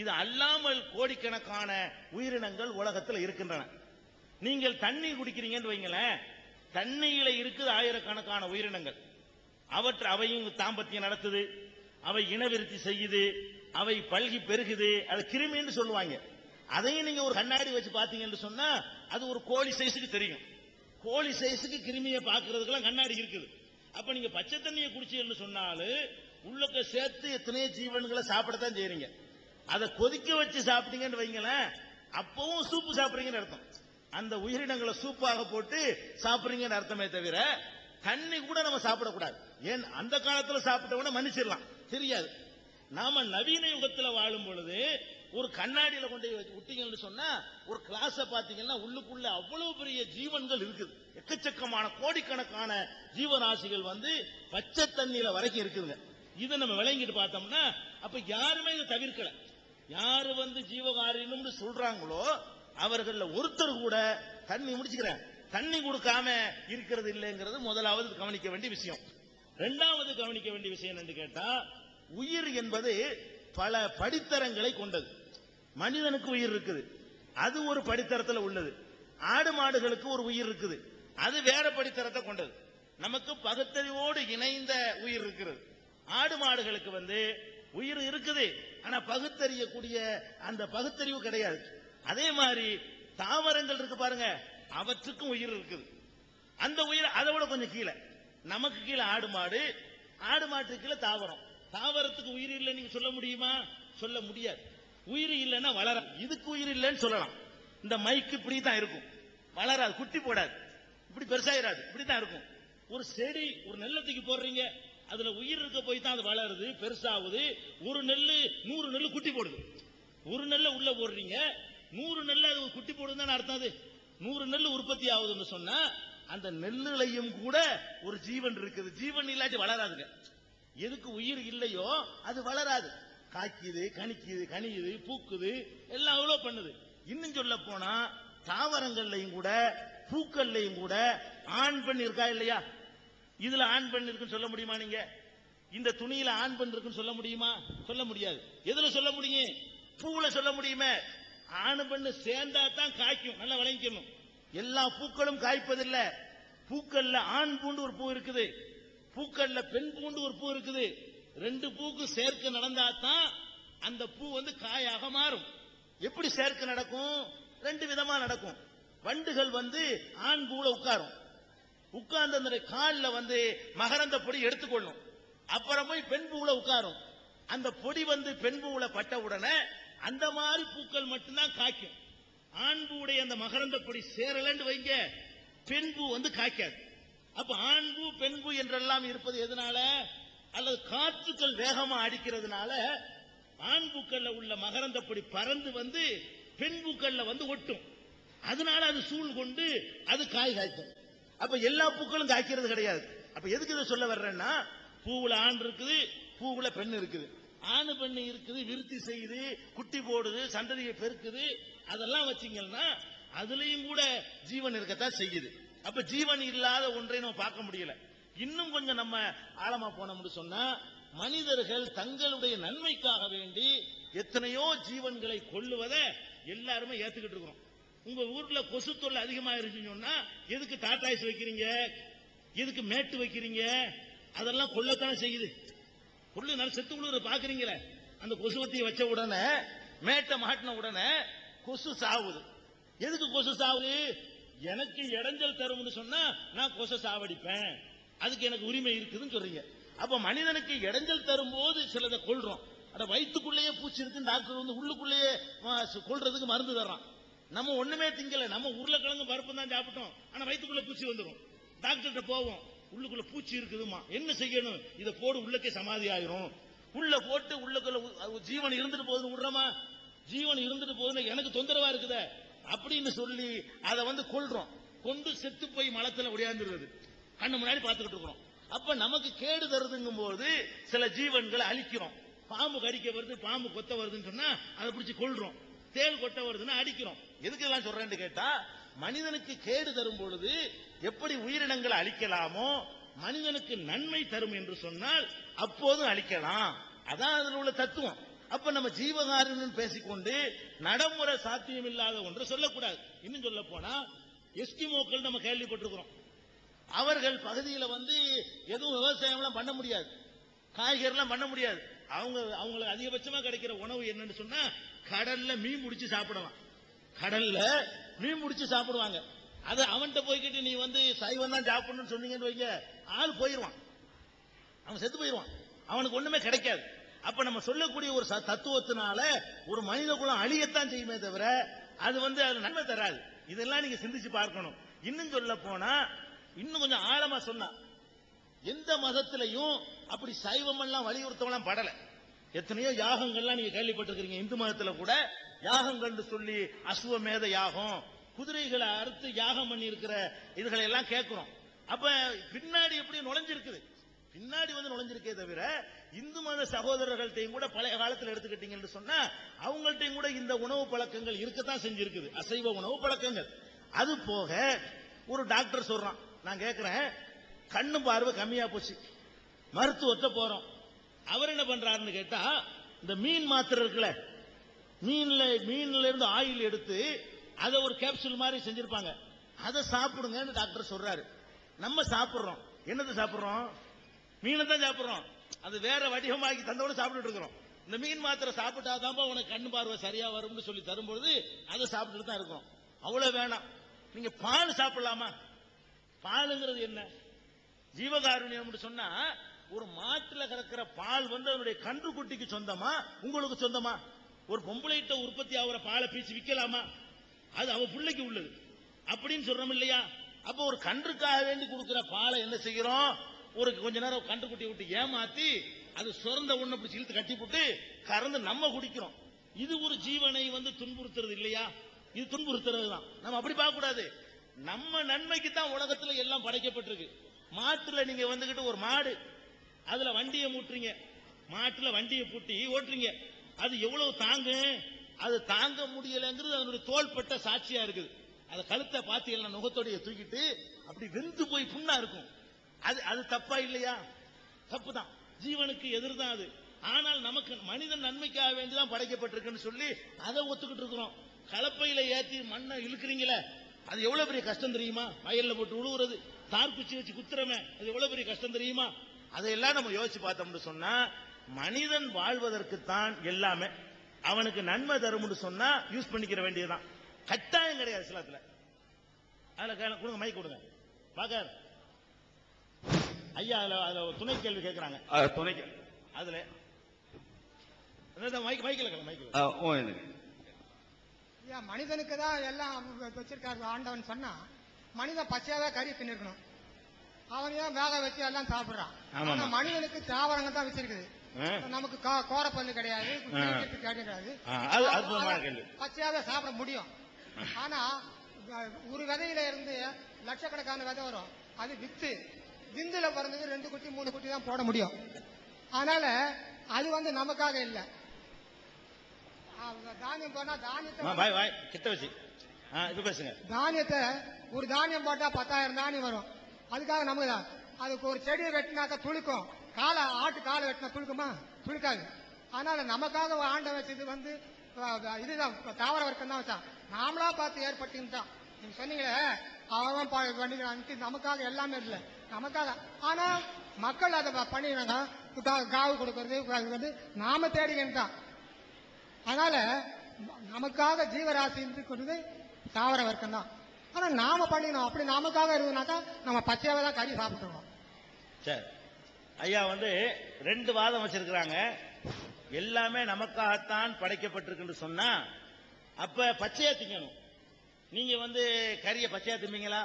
இது அல்லாமல் கோடிக்கணக்கான உயிரினங்கள் உலகத்தில் இருக்கின்றன. நீங்கள் தண்ணி குடிக்கிறீங்கன்னு வைங்களேன், தண்ணியில இருக்குது ஆயிரக்கணக்கான உயிரினங்கள். அவையும் தாம்பத்தியம் நடத்துது, அவை இனவிருத்தி செய்யுது, அவை பல்கி பெருகுது. அது கிருமின்னு சொல்லுவாங்க. அதையும் நீங்க ஒரு கண்ணாடி வச்சு பாத்தீங்கன்னு சொன்னா அது ஒரு கோழி சைஸுக்கு தெரியும். கோழி சைஸுக்கு கிருமியை பாக்குறதுக்கெல்லாம் கண்ணாடி இருக்குது. அப்ப நீங்க பச்சை தண்ணியை குடிச்சீங்கன்னு சொன்னாலும் உள்ளக்க சேர்த்து எத்தனையோ ஜீவன்களை சாப்பிடத்தான் செய்றீங்க. அதை கொதிக்க வச்சு சாப்பிட்டீங்கன்னு வைங்களேன், அப்பவும் சூப்பு சாப்பிடுறீங்கன்னு அர்த்தம். அந்த உயிரினங்களை சூப்பாக போட்டு சாப்பிடுறீங்கன்னு அர்த்தமே தவிர தண்ணி கூட நம்ம சாப்பிடக்கூடாது. ஏன் அந்த காலத்துல சாப்பிட்டவன மன்னிச்சிடலாம், தெரியாது. நாம நவீன யுகத்துல வாழும் பொழுது ஒரு கண்ணாடியில கொண்டு விட்டீங்கன்னு சொன்னா ஒரு கிளாஸ பாத்தீங்கன்னா உள்ளுக்குள்ள அவ்வளவு பெரிய ஜீவன்கள் இருக்குது, எக்கச்சக்கமான கோடிக்கணக்கான ஜீவராசிகள் வந்து பச்சை தண்ணீர வரைக்கும் இருக்குதுங்க. இதை நம்ம விளங்கிட்டு பார்த்தோம்னா அப்ப யாருமே இதை தவிர்க்கல. யாரு வந்து ஜீவகாரியம்னு சொல்றாங்களோ அவர்கள ஒருத்தர் கூட தண்ணி முடிச்சுக்கிறேன் தண்ணி கொடுக்காம இருக்கிறது இல்லைங்கிறது முதலாவது கவனிக்க வேண்டிய விஷயம். இரண்டாவது கவனிக்க வேண்டிய விஷயம் என்னன்னு கேட்டா, உயிர் என்பது பல படித்தரங்களை கொண்டது. மனிதனுக்கு உயிர் இருக்குது, அது ஒரு படித்தரத்தில் உள்ளது. ஆடு மாடுகளுக்கு ஒரு உயிர் இருக்குது, அது வேற படித்தரத்தை கொண்டது. நமக்கு பகுத்தறிவோடு இணைந்த உயிர் இருக்கிறது. ஆடு மாடுகளுக்கு வந்து உயிர் இருக்குது, ஆனா பகுத்தறியக்கூடிய அந்த பகுத்தறிவு கிடையாது. அதே மாதிரி தாவரங்கள் இருக்கு பாருங்க, அவற்றுக்கும் உயிர் இருக்குது. அந்த உயிர் அதை விட கொஞ்சம் கீழே, நமக்கு கீழே ஆடு மாடு, ஆடு மாட்டுக்கு கீழே தாவரம். தாவரத்துக்கு உயிர் இல்லை நீங்க சொல்ல முடியுமா? சொல்ல முடியாது. உயிர் இல்லைன்னா வளர, இதுக்கு உயிர் இல்லைன்னு சொல்லலாம். இந்த மைக்கு இப்படி தான் இருக்கும், வளராது, குட்டி போடாது, இப்படி பெருசாயிராது, இப்படித்தான் இருக்கும். ஒரு செடி, ஒரு நெல்லத்துக்கு போடுறீங்க, அதுல உயிர் இருக்க போய் தான் அது வளருது, பெருசாகுது. ஒரு நெல்லு 100 நெல்லு குட்டி போடுது. ஒரு நெல்லை உள்ள போடுறீங்க, 100 நெல்லு அது குட்டி போடுதுன்னு அர்த்தம். அது 100 நெல்லு உற்பத்தி ஆகுதுன்னு சொன்னா அந்த நெல்லுலையும் கூட ஒரு ஜீவன் இருக்குது. ஜீவன் இல்லாட்டி வளராதுங்க. எதுக்கு உயிர் இல்லையோ அது வளராது. காய்க்குது, கனிக்குது, கனியுது, பூக்குது, எல்லாம் அவ்வளோ பண்ணுது. இன்னும் சொல்ல போனா தாவரங்கள்லையும் கூட பூக்கள்லையும் கூட ஆண் பெண் இருக்கா இல்லையா? இதுல ஆண் பெண் இருக்குன்னு சொல்ல முடியுமா? நீங்க இந்த துணியில ஆண் பெண் இருக்குன்னு சொல்ல முடியுமா? சொல்ல முடியாது. எதுல சொல்ல முடியும்? பூவுல சொல்ல முடியுமே. ஆணு பெண்ணு சேர்ந்தா தான் காய்க்கும். நல்லா விளங்கிக்கணும். எல்லா பூக்களும் காய்ப்பதில்லை. பூக்கள்ல ஆண் பூண்டு ஒரு பூ இருக்குது, பூக்கள்ல பெண் பூண்டு ஒரு பூ இருக்குது. 2 பூக்கு சேர்க்கை நடந்தா தான் அந்த பூ வந்து காயாக மாறும். எப்படி சேர்க்கை நடக்கும்? 2 விதமா நடக்கும். வண்டுகள் வந்து ஆண் பூல உட்காரும், உட்கார்ந்து அந்த கால்ல வந்து மகரந்த பொடி எடுத்துக்கொள்ளும். அப்புறம் போய் பெண் பூல உட்காரும். அந்த பொடி வந்து பெண் பூல பட்ட உடனே அந்த மாதிரி பூக்கள் மட்டும்தான் காய்க்கும். ஆண் பூடைய அந்த மகரந்த பொடி சேரலன்னு வைங்க, பெண் பூ வந்து காய்க்காது. அப்ப ஆண் பூ பெண் பூ என்றெல்லாம் இருப்பது எதனால? அல்லது காற்றுக்கள் வேகமா அடிக்கிறதுனால ஆண் பூக்கள்ல உள்ள மகரந்த பொடி பறந்து வந்து பெண் பூக்கள்ல வந்து ஒட்டும். அதனால அது சூழ் கொண்டு அது காய் காய்க்கும். அப்ப எல்லா பூக்களும் காய்க்கிறது கிடையாது. அப்ப எதுக்கு இதை சொல்ல வர்றேன்னா, பூவுல ஆண் இருக்குது, பூவுல பெண் இருக்குது. ஆணு பெண்ணு இருக்குது, விருத்தி செய்யுது, குட்டி போடுது, சந்ததியை பெருக்குது. அதெல்லாம் வச்சீங்கன்னா அதுலயும் கூட ஜீவன் இருக்கத்தான் செய்யுது. அப்ப ஜீவன் இல்லாத ஒன்றை நம்ம பார்க்க முடியல. இன்னும் கொஞ்சம் நம்ம ஆழமா போனோம்னு சொன்னா, மனிதர்கள் தங்களுடைய நன்மைக்காக வேண்டி எத்தனையோ ஜீவன்களை கொல்லுவதை எல்லாருமே ஏத்துக்கிட்டு இருக்கிறோம். உங்க ஊர்ல கொசு தொல்லை அதிகமா இருக்குன்னு சொன்னா எதுக்கு டாடாய்ஸ் வைக்கிறீங்க, எதுக்கு மேட்டு வைக்கிறீங்க? அதெல்லாம் கொல்லத்தானே செய்யுது. கொள்ளு நல்ல செத்து உழுவுற பாக்குறீங்களே, அந்த கொசுவத்தியை வச்ச உடனே மேட்டை மாட்டின உடனே கொசு சாவுது. எதுக்கு கொசு சாவுது? எனக்கு இடைஞ்சல் தரும்னு சொன்னா நான் கொசு சாவடிப்பேன், அதுக்கு எனக்கு உரிமை இருக்குதுன்னு சொல்றீங்க. அப்ப மனிதனுக்கு இடைஞ்சல் தரும் போது சிலதை கொள்றோம். அட வயிற்றுக்குள்ளேயே பூச்சி இருக்குன்னு டாக்டர் வந்து உள்ளுக்குள்ளேயே கொள்றதுக்கு மருந்து தர்றான். நம்ம ஒண்ணுமே திங்கல, நம்ம உருளைக்கிழங்கு பருப்பு தான் சாப்பிட்டோம், ஆனா வயிற்றுக்குள்ள பூச்சி வந்துடும். டாக்டர்கிட்ட போவோம், உள்ளுக்குள்ள பூச்சி இருக்குதுமா, என்ன செய்யணும்? இதை போடு, உள்ளக்கே சமாதி ஆயிரும். உள்ள போட்டு உள்ளுக்குள்ள ஜீவன் இருந்துட்டு போகுதுன்னு விடுறோமா? ஜீவன் இருந்துட்டு போகுதுன்னு எனக்கு தொந்தரவா இருக்குத அப்படின்னு சொல்லி அதை வந்து கொள்றோம். கொண்டு செத்து போய் மலத்துல ஒடியாந்துருது, கண்ணு முன்னாடி பார்த்துக்கிட்டு இருக்கிறோம். அப்ப நமக்கு கேடு தருதுங்கும் போது சில ஜீவன்களை அழிக்கிறோம். பாம்பு கடிக்க வருது, பாம்பு கொத்த வருதுன்னு சொன்னா அதை பிடிச்சி கொள்றோம். தேள் கொட்ட வருதுன்னா அடிக்கிறோம். எதுக்கு எல்லாம் சொல்றேன்னு கேட்டா, மனிதனுக்கு கேடு தரும் பொழுது எப்படி உயிரினங்களை அழிக்கலாமோ மனிதனுக்கு நன்மை தரும் என்று சொன்னால் அப்போதும் அழிக்கலாம். அதான் அதில் உள்ள தத்துவம். அப்ப நம்ம ஜீவகாரணம் பேசிக்கொண்டு நடைமுறை சாத்தியம் இல்லாத ஒன்று சொல்லக்கூடாது. இன்னும் சொல்ல போனா எஸ்கிமோக்கள் நம்ம கேள்விப்பட்டிருக்கிறோம். அவர்கள் பகுதியில வந்து எதுவும் விவசாயம் எல்லாம் பண்ண முடியாது, காய்கறி எல்லாம் பண்ண முடியாது. அவங்களுக்கு அதிகபட்சமா கிடைக்கிற உணவு என்னன்னு சொன்னா கடல்ல மீன் முடிச்சு சாப்பிடலாம். கடல்ல மீன் முடிச்சு சாப்பிடுவாங்க. அது அவன்கிட்ட போய்கிட்டு நீ வந்து சைவம் தான் சாப்பிடணும்னு சொன்னீங்கன்னு வைங்க, ஆள் போயிருவான், அவன் செத்து போயிருவான், அவனுக்கு ஒண்ணுமே கிடைக்காது. அப்ப நம்ம சொல்லக்கூடிய ஒரு தத்துவத்தினால ஒரு மனித குலம் அழியத்தான் செய்யுமே தவிர அது வந்து அது நன்மை தராது. இதெல்லாம் நீங்க சிந்திச்சு பார்க்கணும். இன்னும் சொல்ல போனா, இன்னும் கொஞ்சம் ஆழமா சொன்னா, எந்த மதத்திலையும் அப்படி சைவம் எல்லாம் வலியுறுத்தவெல்லாம் படல. எத்தனையோ யாகங்கள்லாம் நீங்க கேள்விப்பட்டிருக்கீங்க. இந்து மதத்துல கூட யாகங்கள் சொல்லி அசுவமேத யாகம், குதிரைகளை அறுத்து யாகம் பண்ணி இருக்கிற இதுகளை எல்லாம் கேட்கிறோம். அப்ப பின்னாடி எப்படி நுழைஞ்சிருக்குது, பின்னாடி நுழைஞ்சிருக்கே தவிர இந்து மத சகோதரர்கள்ட்டையும் கூட பழைய காலத்தில் எடுத்துக்கிட்டீங்கன்னு சொன்னா அவங்கள்ட்டையும் கூட இந்த உணவு பழக்கங்கள் இருக்கத்தான் செஞ்சிருக்குது, அசைவ உணவு பழக்கங்கள். அது போக ஒரு டாக்டர் சொல்றான், நான் கேட்கிறேன், கண்ணு பார்வை கம்மியா போச்சு, மருத்துவத்தை போறோம். அவர் என்ன பண்றாருன்னு கேட்டா, இந்த மீன் மாத்திரை இருக்குல்ல, மீன்ல இருந்து ஆயில் எடுத்து அதை ஒரு கேப்சூல் மாதிரி செஞ்சிருப்பாங்க, அதை சாப்பிடுங்கன்னு டாக்டர் சொல்றாரு. நம்ம சாப்பிடுறோம், என்னது சாப்பிடுறோம்? மீனை தான் சாப்பிடுறோம். அது வேற வடிவமாக்கி தந்தோட சாப்பிட்டு இருக்கிறோம். இந்த மீன் மாத்திரை சாப்பிட்டாதான் உனக்கு கண்ணு பார்வை சரியா வரும்னு சொல்லி தரும்போது அதை சாப்பிட்டுட்டு தான் இருக்கும். அவ்வளவு வேணாம். நீங்க பால் சாப்பிடலாமா? பாலுங்கிறது என்ன? ஜீவகாருண்யம் சொன்னா ஒரு மாட்டுல கறக்கிற பால் அதனுடைய கன்று குட்டிக்கு சொந்தமா, உங்களுக்கு சொந்தமா? ஒரு பொம்பளைகிட்ட உற்பத்தி ஆகிற பாலை பீச்சு விற்கலாமா? அது அவ பிள்ளைக்கு உள்ளது அப்படின்னு சொல்றோம் இல்லையா? அப்ப ஒரு கன்றுக்காக வேண்டி கொடுக்கிற பாலை என்ன செய்கிறோம்? ஒரு கொஞ்ச நேரம் கன்று குட்டி விட்டு ஏமாத்தி அது சுரந்த ஒண்ணு பிடிச்சி இழுத்து கட்டி போட்டு கறந்து நம்ம குடிக்கிறோம். இது ஒரு ஜீவனை துன்புறுத்துறது இல்லையா? இது துன்புறுத்துறது தான். நம்ம அப்படி பார்க்க கூடாது. நம்ம நன்மைக்கு தான் உலகத்துல எல்லாம் படைக்கப்பட்டிருக்கு. மாட்டுல நீங்க வந்துகிட்டு ஒரு மாடு, அதுல வண்டியை மூட்டுறீங்க, மாட்டுல வண்டியை பூட்டி ஓட்டுறீங்க, அது எவ்வளவு தாங்கும்? அது தாங்க முடியலங்கிறது அதனுடைய தோள்பட்ட சாட்சியா இருக்குது. அது கழுத்தை பாத்தீங்கன்னா நுகத்தோடைய தூக்கிட்டு அப்படி வெந்து போய் புண்ணா இருக்கும். அது தப்பா இல்லையா? தப்பு தான், ஜீவனுக்கு எதிர் தான் அது. ஆனால் நமக்கு மனிதன் நன்மைக்காக வேண்டிதான் படைக்கப்பட்டிருக்குன்னு சொல்லி அதை ஒத்துக்கிட்டு இருக்கிறோம். கலப்பையில ஏற்றி மண்ணை இழுக்கிறீங்களே, அது எவ்வளவு பெரிய கஷ்டம் தெரியுமா? வயல்ல போட்டு உழுவுறது, தார்குச்சி வச்சு குத்துறமே, அது எவ்வளவு பெரிய கஷ்டம் தெரியுமா? அதையெல்லாம் நம்ம யோசிச்சு பார்த்தோம்னு சொன்னா, மனிதன் வாழ்வதற்குத்தான் எல்லாமே. அவனுக்கு நன்மை தரும்னு சொன்னா யூஸ் பண்ணிக்கிற வேண்டியதுதான், கட்டாயம் கிடையாது இஸ்லாத்துல. அதுல கொடுங்க, மைக் கொடுங்க பாக்க ஐயா. அதுல துணை கேள்வி கேட்கிறாங்க. துணை அதுல மைக்கில் மனிதனுக்கு தான் எல்லாம் வச்சிருக்காரு ஆண்டவன் சொன்னா, மனிதன் பச்சையாவே கறி தின்னுக்கணும். அவன் ஏன் வேக வச்சு எல்லாம் சாப்பிடுறான். ஆனா மனிதனுக்கு தாவரங்க தான் வச்சிருக்குது. நமக்கு கோரப்பல்லு கிடையாது, கிடையாது, பச்சையாவே சாப்பிட முடியும். ஆனா ஒரு விதையில இருந்து லட்சக்கணக்கான விதை வரும். அது விந்துல பிறந்தது 2 குட்டி 3 குட்டி தான் போட முடியும். அதனால அது நமக்காக இல்ல. தானியம் போனா தானியத்தை ஒரு தானியம் போட்டா 10,000 தானியம் வரும். அதுக்காக நமக்கு தான். அதுக்கு ஒரு செடியை வெட்டினாக்கா துளுக்கும். ஆட்டு காலை வெட்டினா துளுக்குமா? துளுக்காது. அதனால நமக்காக ஆண்ட வச்சது இதுதான், தாவர வர்க்கம் தான் வச்சான். நாமளா பார்த்து ஏற்பட்டுதான். நீங்க சொன்னீங்களே அவன் பண்ணிக்கிறான், நமக்காக எல்லாமே இல்லை, நமக்காக. ஆனா மக்கள் அதை பண்ணிக்கிறாங்க. காவு கொடுக்கறது நாம தேடிக்கிட்டு தான். அதனால நமக்காக ஜீவராசி கொண்டது தாவர வர்க்கம் தான். ஆனா நாம பண்ணிக்கணும். அப்படி நமக்காக இருந்ததுனாக்கா நம்ம பச்சையாவே தான் கறி சாப்பிட்டுருவோம். சரி, ஐயா 2 வாதம் வச்சிருக்கிறாங்க. எல்லாமே நமக்காகத்தான் படைக்கப்பட்டிருக்கு சொன்னா அப்ப பச்சையா திங்கணும். நீங்க கறியை பச்சையா திம்பீங்களா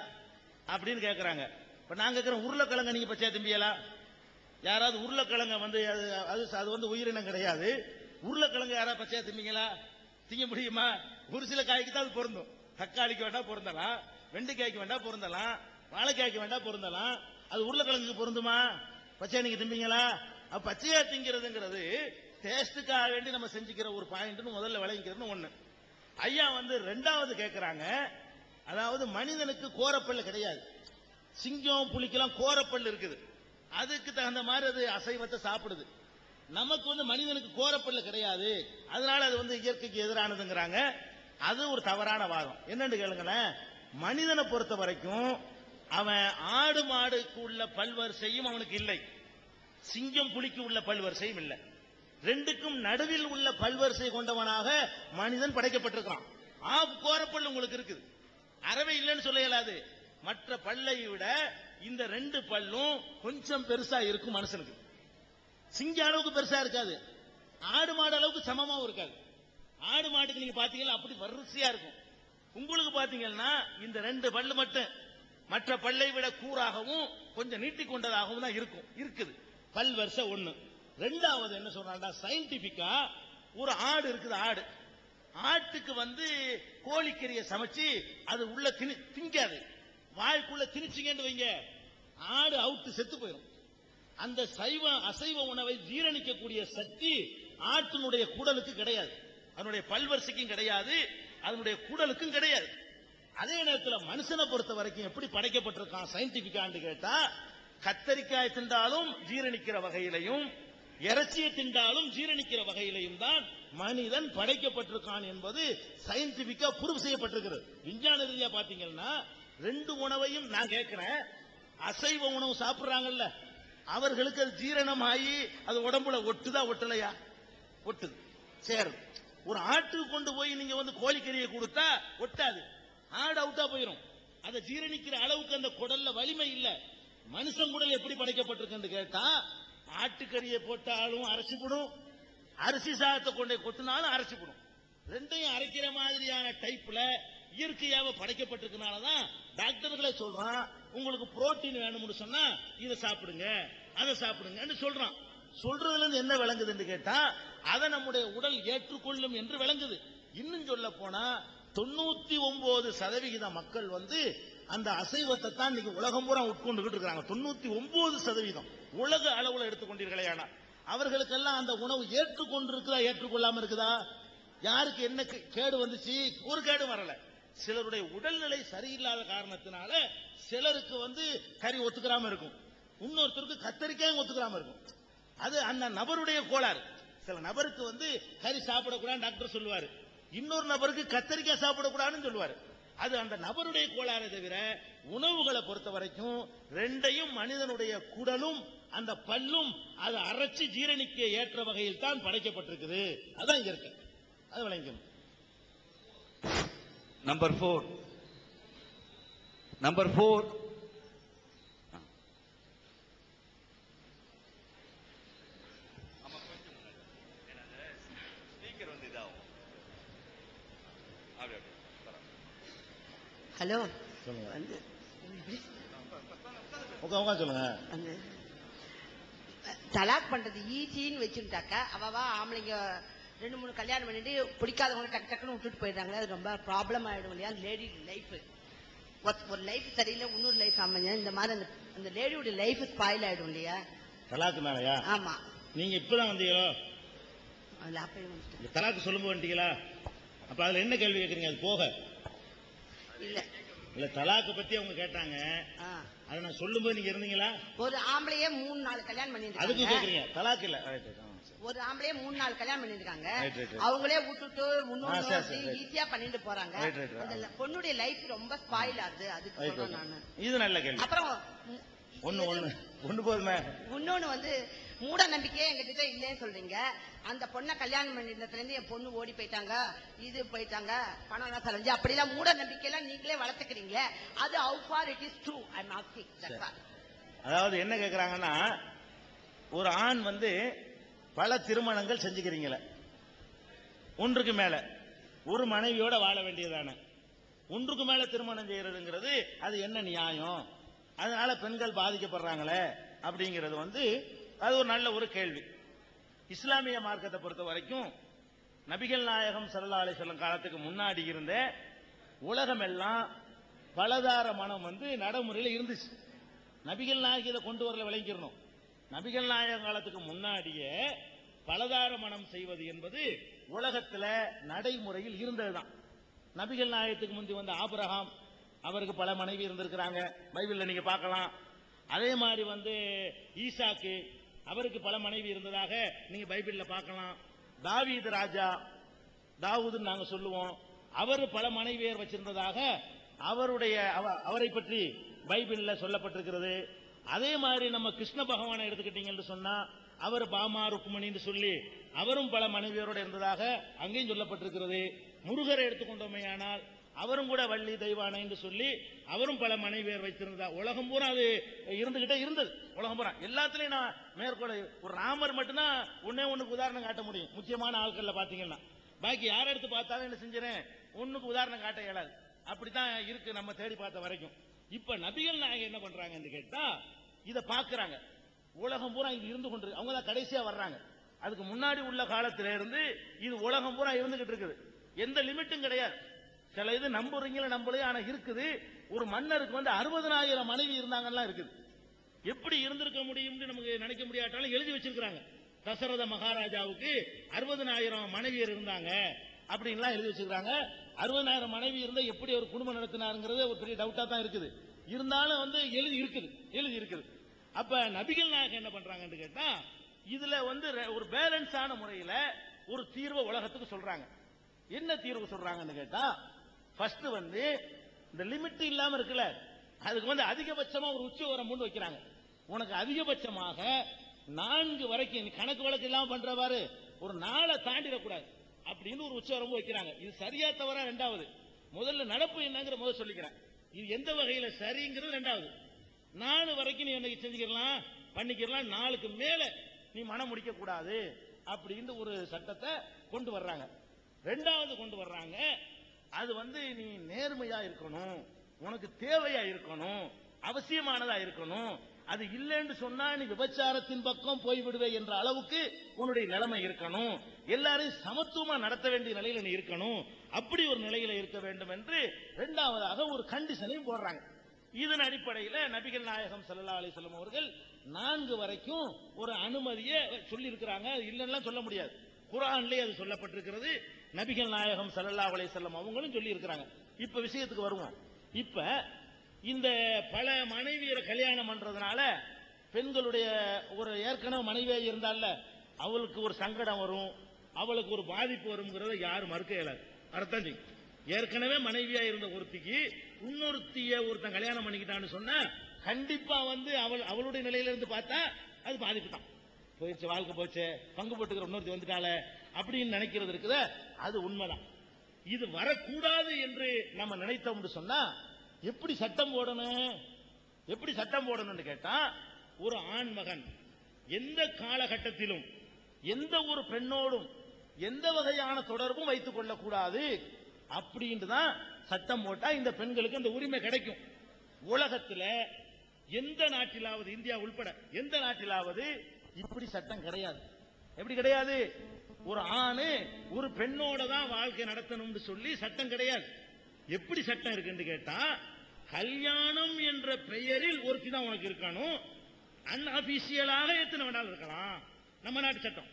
அப்படின்னு கேட்கறாங்க. இப்ப நாங்க கேட்கிற உருளைக்கிழங்க நீங்க பச்சையா திம்பியலா? யாராவது உருளைக்கிழங்க அது உயிரினம் கிடையாது. உருளைக்கிழங்கு யாராவது பச்சையா திம்பிங்களா? திங்க முடியுமா? ஒரு சில காய்க்கு தான் அது பொருந்தும். தக்காளிக்கு வேண்டாம் பொருந்தலாம், வெண்டைக்காய்க்கு வேண்டாம் பொருந்தலாம், வாழைக்காய்க்கு வேண்டாம் பொருந்தலாம். அது உருளைக்கிழங்குக்கு பொருந்துமா? பச்சையா நீங்க திம்பிங்களா? அப்ப பச்சையா திங்கிறதுங்கிறது டேஸ்டுக்காக வேண்டி நம்ம செஞ்சுக்கிற ஒரு பாயிண்ட் முதல்ல விளங்கிக்கிறது ஒண்ணு. ஐயா 2வது கேட்கிறாங்க, அதாவது மனிதனுக்கு கோரப்பல்லு கிடையாது. சிங்கம் புலிக்கெல்லாம் கோரப்பல்லு இருக்குது, அதுக்கு தகுந்த மாதிரி அது அசைவத்தை சாப்பிடுது. நமக்கு மனிதனுக்கு கோரப்பல்லு கிடையாது, அதனால அது இயற்கைக்கு எதிரானதுங்கிறாங்க. அது ஒரு தவறான வாதம். என்னன்னு கேளுங்களேன், மனிதனை பொறுத்த வரைக்கும் அவன் ஆடு மாடுக்கு உள்ள பல்வரிசையும் அவனுக்கு இல்லை, சிங்கம் புலிக்கு உள்ள பல்வரிசையும் இல்லை. 2க்கும் நடுவில் உள்ள பல்வரிசை கொண்டவனாக மனிதன் படைக்கப்பட்டிருக்கான். கோரப்பல்லு உங்களுக்கு இருக்குது, அறவே இல்லைன்னு சொல்ல இயலாது. மற்ற பல்லை விட இந்த 2 பல்லும் கொஞ்சம் பெருசா இருக்கும் மனுஷனுக்கு. சிங்க அளவுக்கு பெருசா இருக்காது, ஆடு மாடு அளவுக்கு சமமாவும் இருக்காது. ஆடு மாட்டுக்கு நீங்க பாத்தீங்கன்னா அப்படி வரிசையா இருக்கும். உங்களுக்கு பாத்தீங்கன்னா இந்த 2 பல்லு மட்டும் மற்ற பல்லை விட கூறாகவும் கொஞ்சம் நீட்டிக்கொண்டதாகவும் தான் இருக்குது பல் வரிசை ஒண்ணு. ரெண்டாவது என்ன சொல்றாண்டா, சயின்டிபிக்கா ஒரு ஆடு இருக்குது, ஆட்டுக்கு வந்து கோழிக்கறியை சமைச்சு அது உள்ள திங்காது, வாய்க்குள்ள திணிச்சிங்கன்னு வைங்க, ஆடு அவுட்டு செத்து போயிடும். அந்த அசைவ உணவை ஜீரணிக்கக்கூடிய சக்தி ஆட்டினுடைய குடலுக்கு கிடையாது, அதனுடைய பல்வரிசைக்கும் கிடையாது, அதனுடைய குடலுக்கும் கிடையாது. அதே நேரத்தில் மனுஷனை பொறுத்த வரைக்கும் எப்படி படைக்கப்பட்டிருக்கான் சயின்டிபிக்கான்னு கேட்டா, கத்தரிக்காய் தின்றாலும் ஜீரணிக்கிற வகையிலையும் இறைச்சியை தின்றாலும் ஜீரணிக்கிற வகையிலையும் தான் மனிதன் படைக்கப்பட்டிருக்கான் என்பது சயின்டிபிக்கா ப்ரூவ் செய்யப்பட்டிருக்கிறது. விஞ்ஞான ரீதியா பாத்தீங்கன்னா ரெண்டு உணவையும் நான் கேட்கிறேன், அசைவ உணவு சாப்பிடுறாங்கல்ல அவர்களுக்கு அது ஜீரணமாகி அது உடம்புல ஒட்டுதா ஒட்டலையா? ஒட்டுது, சேரும். ஒரு ஆட்டுக்கு கொண்டு போய் நீங்க வந்து கோழிக்கறியை கொடுத்தா ஒட்டாது, ஆடு அவுட்டா போயிடும். அதை ஜீரணிக்கிற அளவுக்கு அந்த குடல்ல வலிமை இல்ல. மனுஷன் குடல் எப்படி படைக்கப்பட்டிருக்கு கேட்டா, ஆட்டுக்கறியை போட்டாலும் அரைச்சிப்படும், அரிசி சாதத்தை கொண்டே கொட்டினாலும் அரைச்சிப்படும். ரெண்டையும் அரைக்கிற மாதிரியான டைப்ல இயற்கையாக படைக்கப்பட்டிருக்கனாலதான் டாக்டர்களை சொல்றான், உங்களுக்கு புரோட்டீன் வேணும்னு சொன்னா இதை சாப்பிடுங்க அதை சாப்பிடுங்கன்னு சொல்றான். சொல்றதுல இருந்து என்ன விளங்குதுன்னு கேட்டா, அதை நம்முடைய உடல் ஏற்றுக்கொள்ளும் என்று விளங்குது. இன்னும் சொல்ல போனா 99% மக்கள் வந்து அந்த அசைவத்தை தான் இன்னைக்கு உலகம் பூரா உட்கொண்டுகிட்டு இருக்காங்க. 99% உலக அளவுல எடுத்துக்கொண்டீர்களே, ஆனால் அவர்களுக்கெல்லாம் அந்த உணவு ஏற்றுக்கொண்டிருக்குதா ஏற்றுக்கொள்ளாம இருக்குதா? யாருக்கு என்ன கேடு வந்துச்சு? ஒரு கேடு வரல. சிலருடைய உடல்நிலை சரியில்லாத காரணத்தினால சிலருக்கு வந்து கறி ஒத்துக்கிறாம இருக்கும், இன்னொருத்தருக்கு கத்தரிக்காயும் ஒத்துக்கிறாம இருக்கும். அது அந்த நபருடைய கோளாறு. சில நபருக்கு வந்து கறி சாப்பிடக்கூடாது டாக்டர் சொல்லுவாரு, இன்னொரு நபருக்கு கத்தரிக்காய் சாப்பிடக்கூடாதுன்னு சொல்லுவாரு. அது அந்த நபருடைய கோளாறு தவிர உணவுகளை பொறுத்த வரைக்கும் ரெண்டையும் மனிதனுடைய குடலும் அந்த பல்லும் அதை அரைச்சு ஜீரணிக்க ஏற்ற வகையில் தான் படைக்கப்பட்டிருக்குது. அதான் இயற்கை, அது விளங்கணும். நம்பர் 4 ஹலோ, சொல்லுங்க. வந்து சொல்லுங்க. அந்த தலாக் பண்றது ஈஸின்னு வச்சுட்டாக்கா, அவவா ஆம்பளைங்க 2-3 கல்யாணம் பண்ணிட்டு பிடிக்காதவங்க டக்கு டக்குன்னு விட்டுட்டு போயிடுறாங்களே, அது ரொம்ப ப்ராப்ளம் ஆயிடும் இல்லையா? அந்த லேடி லைஃப், ஒரு லைஃப் சரியில்லை, இன்னொரு லைஃப் அமைஞ்சா இந்த மாதிரி அந்த லேடியோட லைஃப் ஸ்பாயில் ஆயிடும் இல்லையா? தலாக்கு மேலையா? ஆமா. நீங்க இப்பதான் வந்தீங்களோ? அதுல அப்பயே வந்துட்டு தலாக்கு சொல்லும்போது வந்துட்டீங்களா? அப்ப அதுல என்ன கேள்வி கேட்கறீங்க? அது போக இல்ல தலாக்கு பத்தி அவங்க கேட்டாங்க, அதை நான் சொல்லும்போது நீங்க இருந்தீங்களா? ஒரு ஆம்பளையே 3-4 கல்யாணம் பண்ணிட்டு அதுக்கு கேக்குறீங்க, தலாக்கு இல்ல. ஒரு ஆம்பளையே 3-4 கல்யாணம் பண்ணிருக்காங்க, அவங்களே விட்டுட்டு ஈஸியா பண்ணிட்டு போறாங்க. அந்த பொண்ணுடைய லைஃப் ரொம்ப ஸ்பாயில் ஆகுது. அதுக்கு சொல்றேன் நானு. இது நல்ல கேள்வி. அப்புறம் ஒண்ணு போதுமே. இன்னொன்னு வந்து மூட நம்பிக்கையே எங்ககிட்ட இல்லைன்னு சொல்றீங்க. அந்த பொண்ணை கல்யாணம் பண்ணிருந்ததுல இருந்து என் பொண்ணு ஓடி போயிட்டாங்க, இது போயிட்டாங்க, பணம் எல்லாம் செலஞ்சு, அப்படிலாம் மூட நம்பிக்கையெல்லாம் நீங்களே வளர்த்துக்கிறீங்களே, அது how far it is true? I'm asking. அதாவது என்ன கேக்குறாங்கன்னா, ஒரு ஆண் வந்து பல திருமணங்கள் செஞ்சுக்கிறீங்களே, ஒன்றுக்கு மேல ஒரு மனைவியோட வாழ வேண்டியதானே, ஒன்றுக்கு மேல திருமணம் செய்யறதுங்கிறது அது என்ன நியாயம்? அதனால பெண்கள் பாதிக்கப்படுறாங்களே அப்படிங்கிறது வந்து அது ஒரு நல்ல ஒரு கேள்வி. இஸ்லாமிய மார்க்கத்தை பொறுத்த வரைக்கும் நபிகள் நாயகம் ஸல்லல்லாஹு அலைஹி வஸல்லம் காலத்துக்கு முன்னாடி இருந்த உலகம் எல்லாம் பலதார மனம் வந்து நடைமுறையில் இருந்துச்சு. நபிகள் நாயகத்தை கொண்டு வரல, விளங்கிடணும். நபிகள் நாயகம் காலத்துக்கு முன்னாடியே பலதார மனம் செய்வது என்பது உலகத்துல நடைமுறையில் இருந்ததுதான். நபிகள் நாயகத்துக்கு முந்தி வந்த ஆபிரகாம், அவருக்கு பல மனைவி இருந்திருக்கிறாங்க, பைபிள்ல நீங்க பார்க்கலாம். அதே மாதிரி வந்து ஈசாக்கு, அவருக்கு பல மனைவி இருந்ததாக நீங்க பைபிள்ல பார்க்கலாம். தாவீது ராஜா, தாவூதுன்னு நாங்க சொல்லுவோம், அவர் பல மனைவியர் வச்சிருந்ததாக அவரை பற்றி பைபிள்ல சொல்லப்பட்டிருக்கிறது. அதே மாதிரி நம்ம கிருஷ்ண பகவானை எடுத்துக்கிட்டீங்கன்னு சொன்னா, அவர் பாமா ருக்மணின்னு சொல்லி அவரும் பல மனைவியரோட இருந்ததாக அங்கேயும் சொல்லப்பட்டிருக்கிறது. முருகரை எடுத்துக்கொண்டோமே ஆனால் அவரும் கூட வள்ளி தெய்வானைன்னு சொல்லி அவரும் பல மனைவியர் வைத்திருந்தா. உலகம் பூரா அது இருந்துகிட்டே இருந்தது. உலகம் பூரா எல்லாத்திலையும் நான் மேற்கொள்ள ஒரு ராமர் மட்டும்தான் ஒண்ணுக்கு உதாரணம் காட்ட முடியும் முக்கியமான ஆட்கள்ல பாத்தீங்கன்னா. பாக்கி யார் எடுத்து பார்த்தாலும் என்ன செஞ்சேன், ஒண்ணுக்கு உதாரணம் காட்ட இயலாது. அப்படித்தான் இருக்கு நம்ம தேடி பார்த்த வரைக்கும். இப்ப நபிகள் நாயகம் என்ன பண்றாங்கன்னு கேட்டா இத பாக்குறாங்க. உலகம் பூரா இது இருந்து கொண்டு அவங்க தான் கடைசியா வர்றாங்க. அதுக்கு முன்னாடி உள்ள காலத்தில இருந்து இது உலகம் பூரா இருந்துகிட்டு இருக்குது. எந்த லிமிட்டும் கிடையாது. சில இது நம்புறீங்களா நம்பலையா, ஆனா இருக்குது. ஒரு மன்னருக்கு 60,000 மனைவி இருந்தாங்கலாம் இருக்குது. எப்படி இருந்திருக்க முடியும்னு நமக்கு நினைக்க முடியாட்டாலும் எழுதி வச்சிருக்காங்க. தசரத மகாராஜாவுக்கு 60,000 மனைவியர் இருந்தாங்க அப்படின்லாம் எழுதி வச்சிருக்காங்க. 60,000 மனைவி இருந்தா எப்படி ஒரு குடும்பம் நடத்தினாருங்கிறது ஒரு பெரிய டவுட்டா தான் இருக்குது. இருந்தாலும் எழுதி இருக்குது. அப்ப நபிகள் நாயகம் என்ன பண்றாங்கன்னு கேட்டா இதுல ஒரு பேலன்ஸான முறையில ஒரு தீர்வை உலகத்துக்கு சொல்றாங்க. என்ன தீர்வு சொல்றாங்கன்னு கேட்டா ஃபர்ஸ்ட் இந்த லிமிட் இல்லாம இருக்குல்ல, அதுக்கு அதிகபட்சமா ஒரு உச்ச வரம் முன் வைக்கிறாங்க. உனக்கு அதிகபட்சமாக 4 வரைக்கும் கணக்கு வழக்கு இல்லாம பண்றவாறு ஒரு 4 தாண்டிடக்கூடாது அப்படின்னு ஒரு உச்சவரம்பு வைக்கிறாங்க. இது சரியா தவறா ரெண்டாவது, முதல்ல நடப்பு என்னங்கிற முதல் சொல்லிக்கிறேன். இது எந்த வகையில சரிங்கிறது ரெண்டாவது. 4 வரைக்கும் நீ என்ன செஞ்சுக்கலாம், பண்ணிக்கலாம். 4க்கு மேல நீ மனம் முடிக்க கூடாது அப்படின்னு ஒரு சட்டத்தை கொண்டு வர்றாங்க. ரெண்டாவது கொண்டு வர்றாங்க, அது நீ நேர்மையா இருக்கணும், உனக்கு தேவையா இருக்கணும், அவசியமானதா இருக்கணும். அது இல்லைன்னு சொன்னா நீ விபச்சாரத்தின் பக்கம் போய்விடுவே என்ற அளவுக்கு உன்னுடைய நிலைமை இருக்கணும். எல்லாரையும் சமத்துவமா நடத்த வேண்டிய நிலையில நீ இருக்கணும். அப்படி ஒரு நிலையில இருக்க வேண்டும் என்று இரண்டாவதாக ஒரு கண்டிஷனையும் போடுறாங்க. இதன் அடிப்படையில் நபிகள் நாயகம் ஸல்லல்லாஹு அலைஹி வஸல்லம் அவர்கள் 4 வரைக்கும் ஒரு அனுமதியை சொல்லி இருக்கிறாங்க. இல்லைன்னா சொல்ல முடியாது. குர்ஆன்லயே அது சொல்லப்பட்டிருக்கிறது. நபிகள் நாயகம் ஸல்லல்லாஹு அலைஹி வஸல்லம் அவங்களும் சொல்லி இருக்கிறாங்க. இப்ப விஷயத்துக்கு வருவோம். இப்ப இந்த பல மனைவியரை கல்யாணம் பண்றதுனால பெண்களுடைய ஒரு ஏற்கனவே மனைவியாக இருந்தால அவளுக்கு ஒரு சங்கடம் வரும், அவளுக்கு ஒரு பாதிப்பு வரும்ங்கிறத யாரும் மறுக்க இயலாது. அர்த்தம் செய்யும். ஏற்கனவே மனைவியா இருந்த ஒருத்திக்கு இன்னொருத்திய ஒருத்தன் கல்யாணம் பண்ணிக்கிட்டான்னு சொன்னா கண்டிப்பா அவளுடைய நிலையில இருந்து பார்த்தா அது பாதிப்பு தான். போயிடுச்சு, வாழ்க்கை போச்சு, பங்கு போட்டுக்கிற இன்னொருத்தி வந்துட்டால அப்படின்னு நினைக்கிறது இருக்குத, அது உண்மைதான். இது வரக்கூடாது என்று நம்ம நினைத்தோம்னு சொன்னா எப்படி சட்டம் போடணும், எப்படி சட்டம் போடணும்னு கேட்டா ஒரு ஆண் மகன் எந்த காலகட்டத்திலும் எந்த ஒரு பெண்ணோடும் எந்த வகையான தொடர்பும் வைத்துக் கொள்ளக்கூடாது அப்படின்னு தான் சட்டம் போட்டா இந்த பெண்களுக்கு அந்த உரிமை கிடைக்கும். உலகத்தில் எந்த நாட்டிலாவது, இந்தியா உள்பட எந்த நாட்டிலாவது இப்படி சட்டம் கிடையாது. எப்படி கிடையாது? ஒரு ஆணு ஒரு பெண்ணோட தான் வாழ்க்கை நடத்தணும்னு சொல்லி சட்டம் கிடையாது. எப்படி சட்டம் இருக்குன்னு கேட்டா கல்யாணம் என்ற பெயரில் ஒருத்தி தான் உனக்கு இருக்கணும். அன்அபிஷியலாக எத்தனை வேணாலும் இருக்கலாம். நம்ம நாட்டு சட்டம்,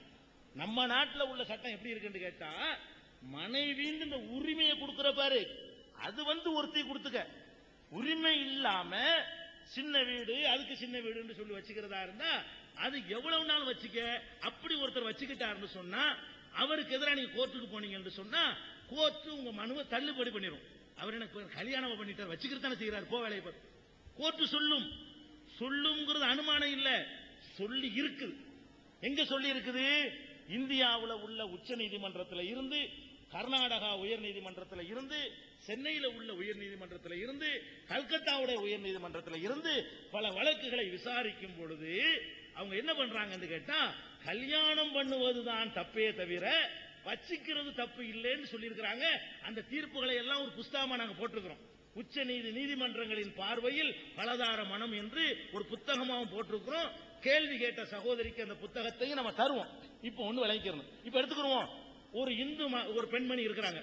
நம்ம நாட்டில் உள்ள சட்டம் எப்படி இருக்குன்னு கேட்டா மனைவின்னு இந்த உரிமையை கொடுக்கிற பாரு, அது ஒருத்தி கொடுத்துக்க. உரிமை இல்லாம சின்ன வீடு, அதுக்கு சின்ன வீடுன்னு சொல்லி வச்சுக்கிறதா இருந்தா அது எவ்வளவு நாள் வச்சுக்க. அப்படி ஒருத்தர் வச்சுக்கிட்டாருன்னு சொன்னா அவருக்கு எதிராக நீங்க கோர்ட்டுக்கு போனீங்கன்னு சொன்னா கோர்ட்டு உங்க மனுவை தள்ளுபடி பண்ணிடும். அவர் எனக்கு கல்யாணம் பண்ணிட்டார், வச்சுக்கிறதானே செய்யறாரு, போ வேலையை பார்த்து. கோர்ட்டு சொல்லுங்கிறது அனுமானம் இல்ல, சொல்லி இருக்குது. எங்க சொல்லி இருக்குது? இந்தியாவில் உள்ள உச்ச நீதிமன்றத்தில் இருந்து, கர்நாடகா உயர் நீதிமன்றத்தில் இருந்து, சென்னையில் உள்ள உயர் நீதிமன்றத்தில் இருந்து, கல்கத்தாவுடைய உயர் நீதிமன்றத்தில் இருந்து பல வழக்குகளை விசாரிக்கும் பொழுது அவங்க என்ன பண்றாங்கன்னு கேட்டா கல்யாணம் பண்ணுவதுதான் தப்பே தவிர வச்சிக்கிறது தப்பு இல்லைன்னு சொல்லியிருக்கிறாங்க. அந்த தீர்ப்புகளை எல்லாம் ஒரு புஸ்தகமா நாங்க போட்டிருக்கிறோம். உச்ச நீதிமன்றங்களின் பார்வையில் பலதார மனம் என்று ஒரு புத்தகமாவும் போட்டிருக்கிறோம். கேள்வி கேட்ட சகோதரிக்கு அந்த புத்தகத்தையும் நம்ம தருவோம். இப்ப ஒண்ணு விளங்கிக்கிறோம். இப்ப எடுத்துக்கிறோம், ஒரு பெண்மணி இருக்கிறாங்க.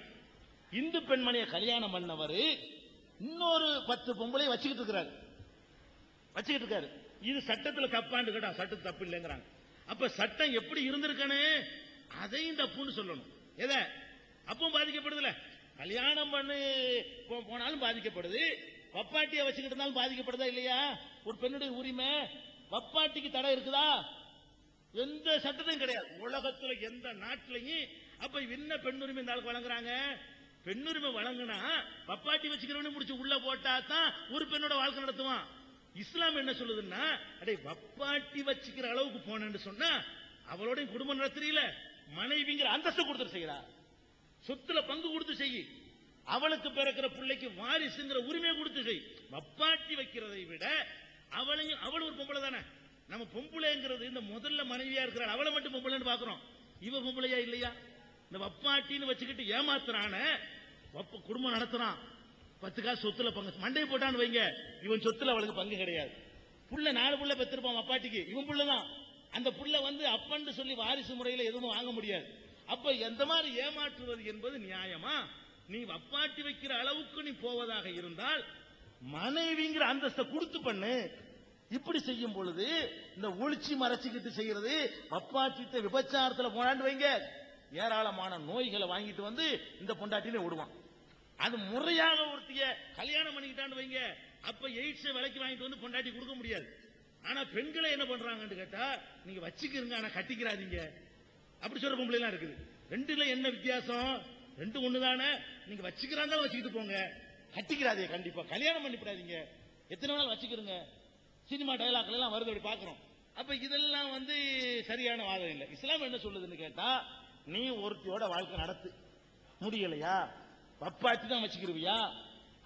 இந்து பெண்மணியை கல்யாணம் பண்ணவர் இன்னொரு 10 பொம்பளை வச்சுக்கிட்டு இருக்காரு. இது சட்டத்தில் தப்பான்னு கேட்டா சட்டத்தில் தப்பு இல்லைங்கிறாங்க. அப்ப சட்டம் எப்படி இருந்திருக்கனே அதையும் தப்புன்னு சொல்லணும். எதை அப்பவும் பாதிக்கப்படுதுல, கல்யாணம் பண்ணி போனாலும் பாதிக்கப்படுது, வப்பாட்டியை வச்சுக்கிட்டு இருந்தாலும் பாதிக்கப்படுதா இல்லையா? ஒரு பெண்ணுடைய உரிமை, வப்பாட்டிக்கு தடை இருக்குதா? எந்த சட்டத்தையும் கிடையாது உலகத்துல எந்த நாட்டிலையும். அப்ப என்ன பெண்ணுரிமை இந்த ஆளுக்கு வழங்குறாங்க? பெண்ணுரிமை வழங்கினா வப்பாட்டி வச்சுக்கிறவனு முடிச்சு உள்ள போட்டா தான் ஒரு பெண்ணோட வாழ்க்கை நடத்துவான். இஸ்லாம் என்ன சொல்லுதுன்னா, அடே வப்பாட்டி வச்சுக்கிற அளவுக்கு போனேன்னு சொன்னா அவளோட குடும்பம் நடத்துறீல, மனைவிங்கிற அந்தஸ்து கொடுத்து செய்யறா, சொத்துல பங்கு கொடுத்து செய், அவளுக்கு பிறக்கிற பிள்ளைக்கு வாரிசுங்கிற உரிமையை கொடுத்து செய். வப்பாட்டி வைக்கிறதை விட அவள் ஒரு பொம்பளை தானே. நம்ம பொம்பளைங்கிறது இந்த முதல்ல மனைவியா இருக்கிற அவளை மட்டும் பொம்பளைன்னு பாக்குறோம். இவ பொம்பளையா இல்லையா? இந்த வப்பாட்டின்னு வச்சுக்கிட்டு ஏமாத்துறான குடும்பம் நடத்துறான், 10 காசு சொத்துல பங்கு மண்டையை போட்டான்னு வைங்க, இவன் சொத்துல அவளுக்கு பங்கு கிடையாது. புள்ள 4 புள்ள பெற்றிருப்பான் அப்பாட்டிக்கு, இவன் புள்ளதான். அந்த புள்ள அப்பன்னு சொல்லி வாரிசு முறையில் எதுவும் வாங்க முடியாது. அப்ப எந்த மாதிரி ஏமாற்றுவது என்பது நியாயமா? நீ அப்பாட்டி வைக்கிற அளவுக்கு நீ போவதாக இருந்தால் மனைவிங்கிற அந்தஸ்தை கொடுத்து பண்ணு. இப்படி செய்யும் பொழுது இந்த ஒளிச்சி மறைச்சிக்கிட்டு செய்யறது, அப்பாட்டிட்ட விபச்சாரத்துல போனான்னு வைங்க, ஏராளமான நோய்களை வாங்கிட்டு இந்த பொண்டாட்டியில விடுவான். அது முறையாக ஒருத்திய கல்யாணம் பண்ணிக்கிட்டான்னு வைங்க, அப்ப எய்ட்ஸ் விலைக்கு வாங்கிட்டு பொண்டாட்டி கொடுக்க முடியாது. ஆனா பெண்களை என்ன பண்றாங்கன்னு கேட்டா, நீங்க வச்சுக்கிறீங்க ஆனா கட்டிக்கிறாதீங்க அப்படி சொல்ற பொம்பளை எல்லாம் இருக்குது. ரெண்டுல என்ன வித்தியாசம்? ரெண்டு ஒண்ணுதானே. நீங்க வச்சுக்கிறாங்க வச்சுக்கிட்டு போங்க, கட்டிக்கிறாதீங்க, கண்டிப்பா கல்யாணம் பண்ணிவிடாதீங்க, எத்தனை நாள் வச்சுக்கிறீங்க. சினிமா டயலாக்ல எல்லாம் வருது, அப்படி பாக்குறோம். அப்ப இதெல்லாம் சரியான வாதம் இல்லை. இஸ்லாம் என்ன சொல்லுதுன்னு கேட்டா, நீ ஒருத்தியோட வாழ்க்கை நடத்து, முடியலையா பப்பாத்தி தான் வச்சுக்கிருவியா,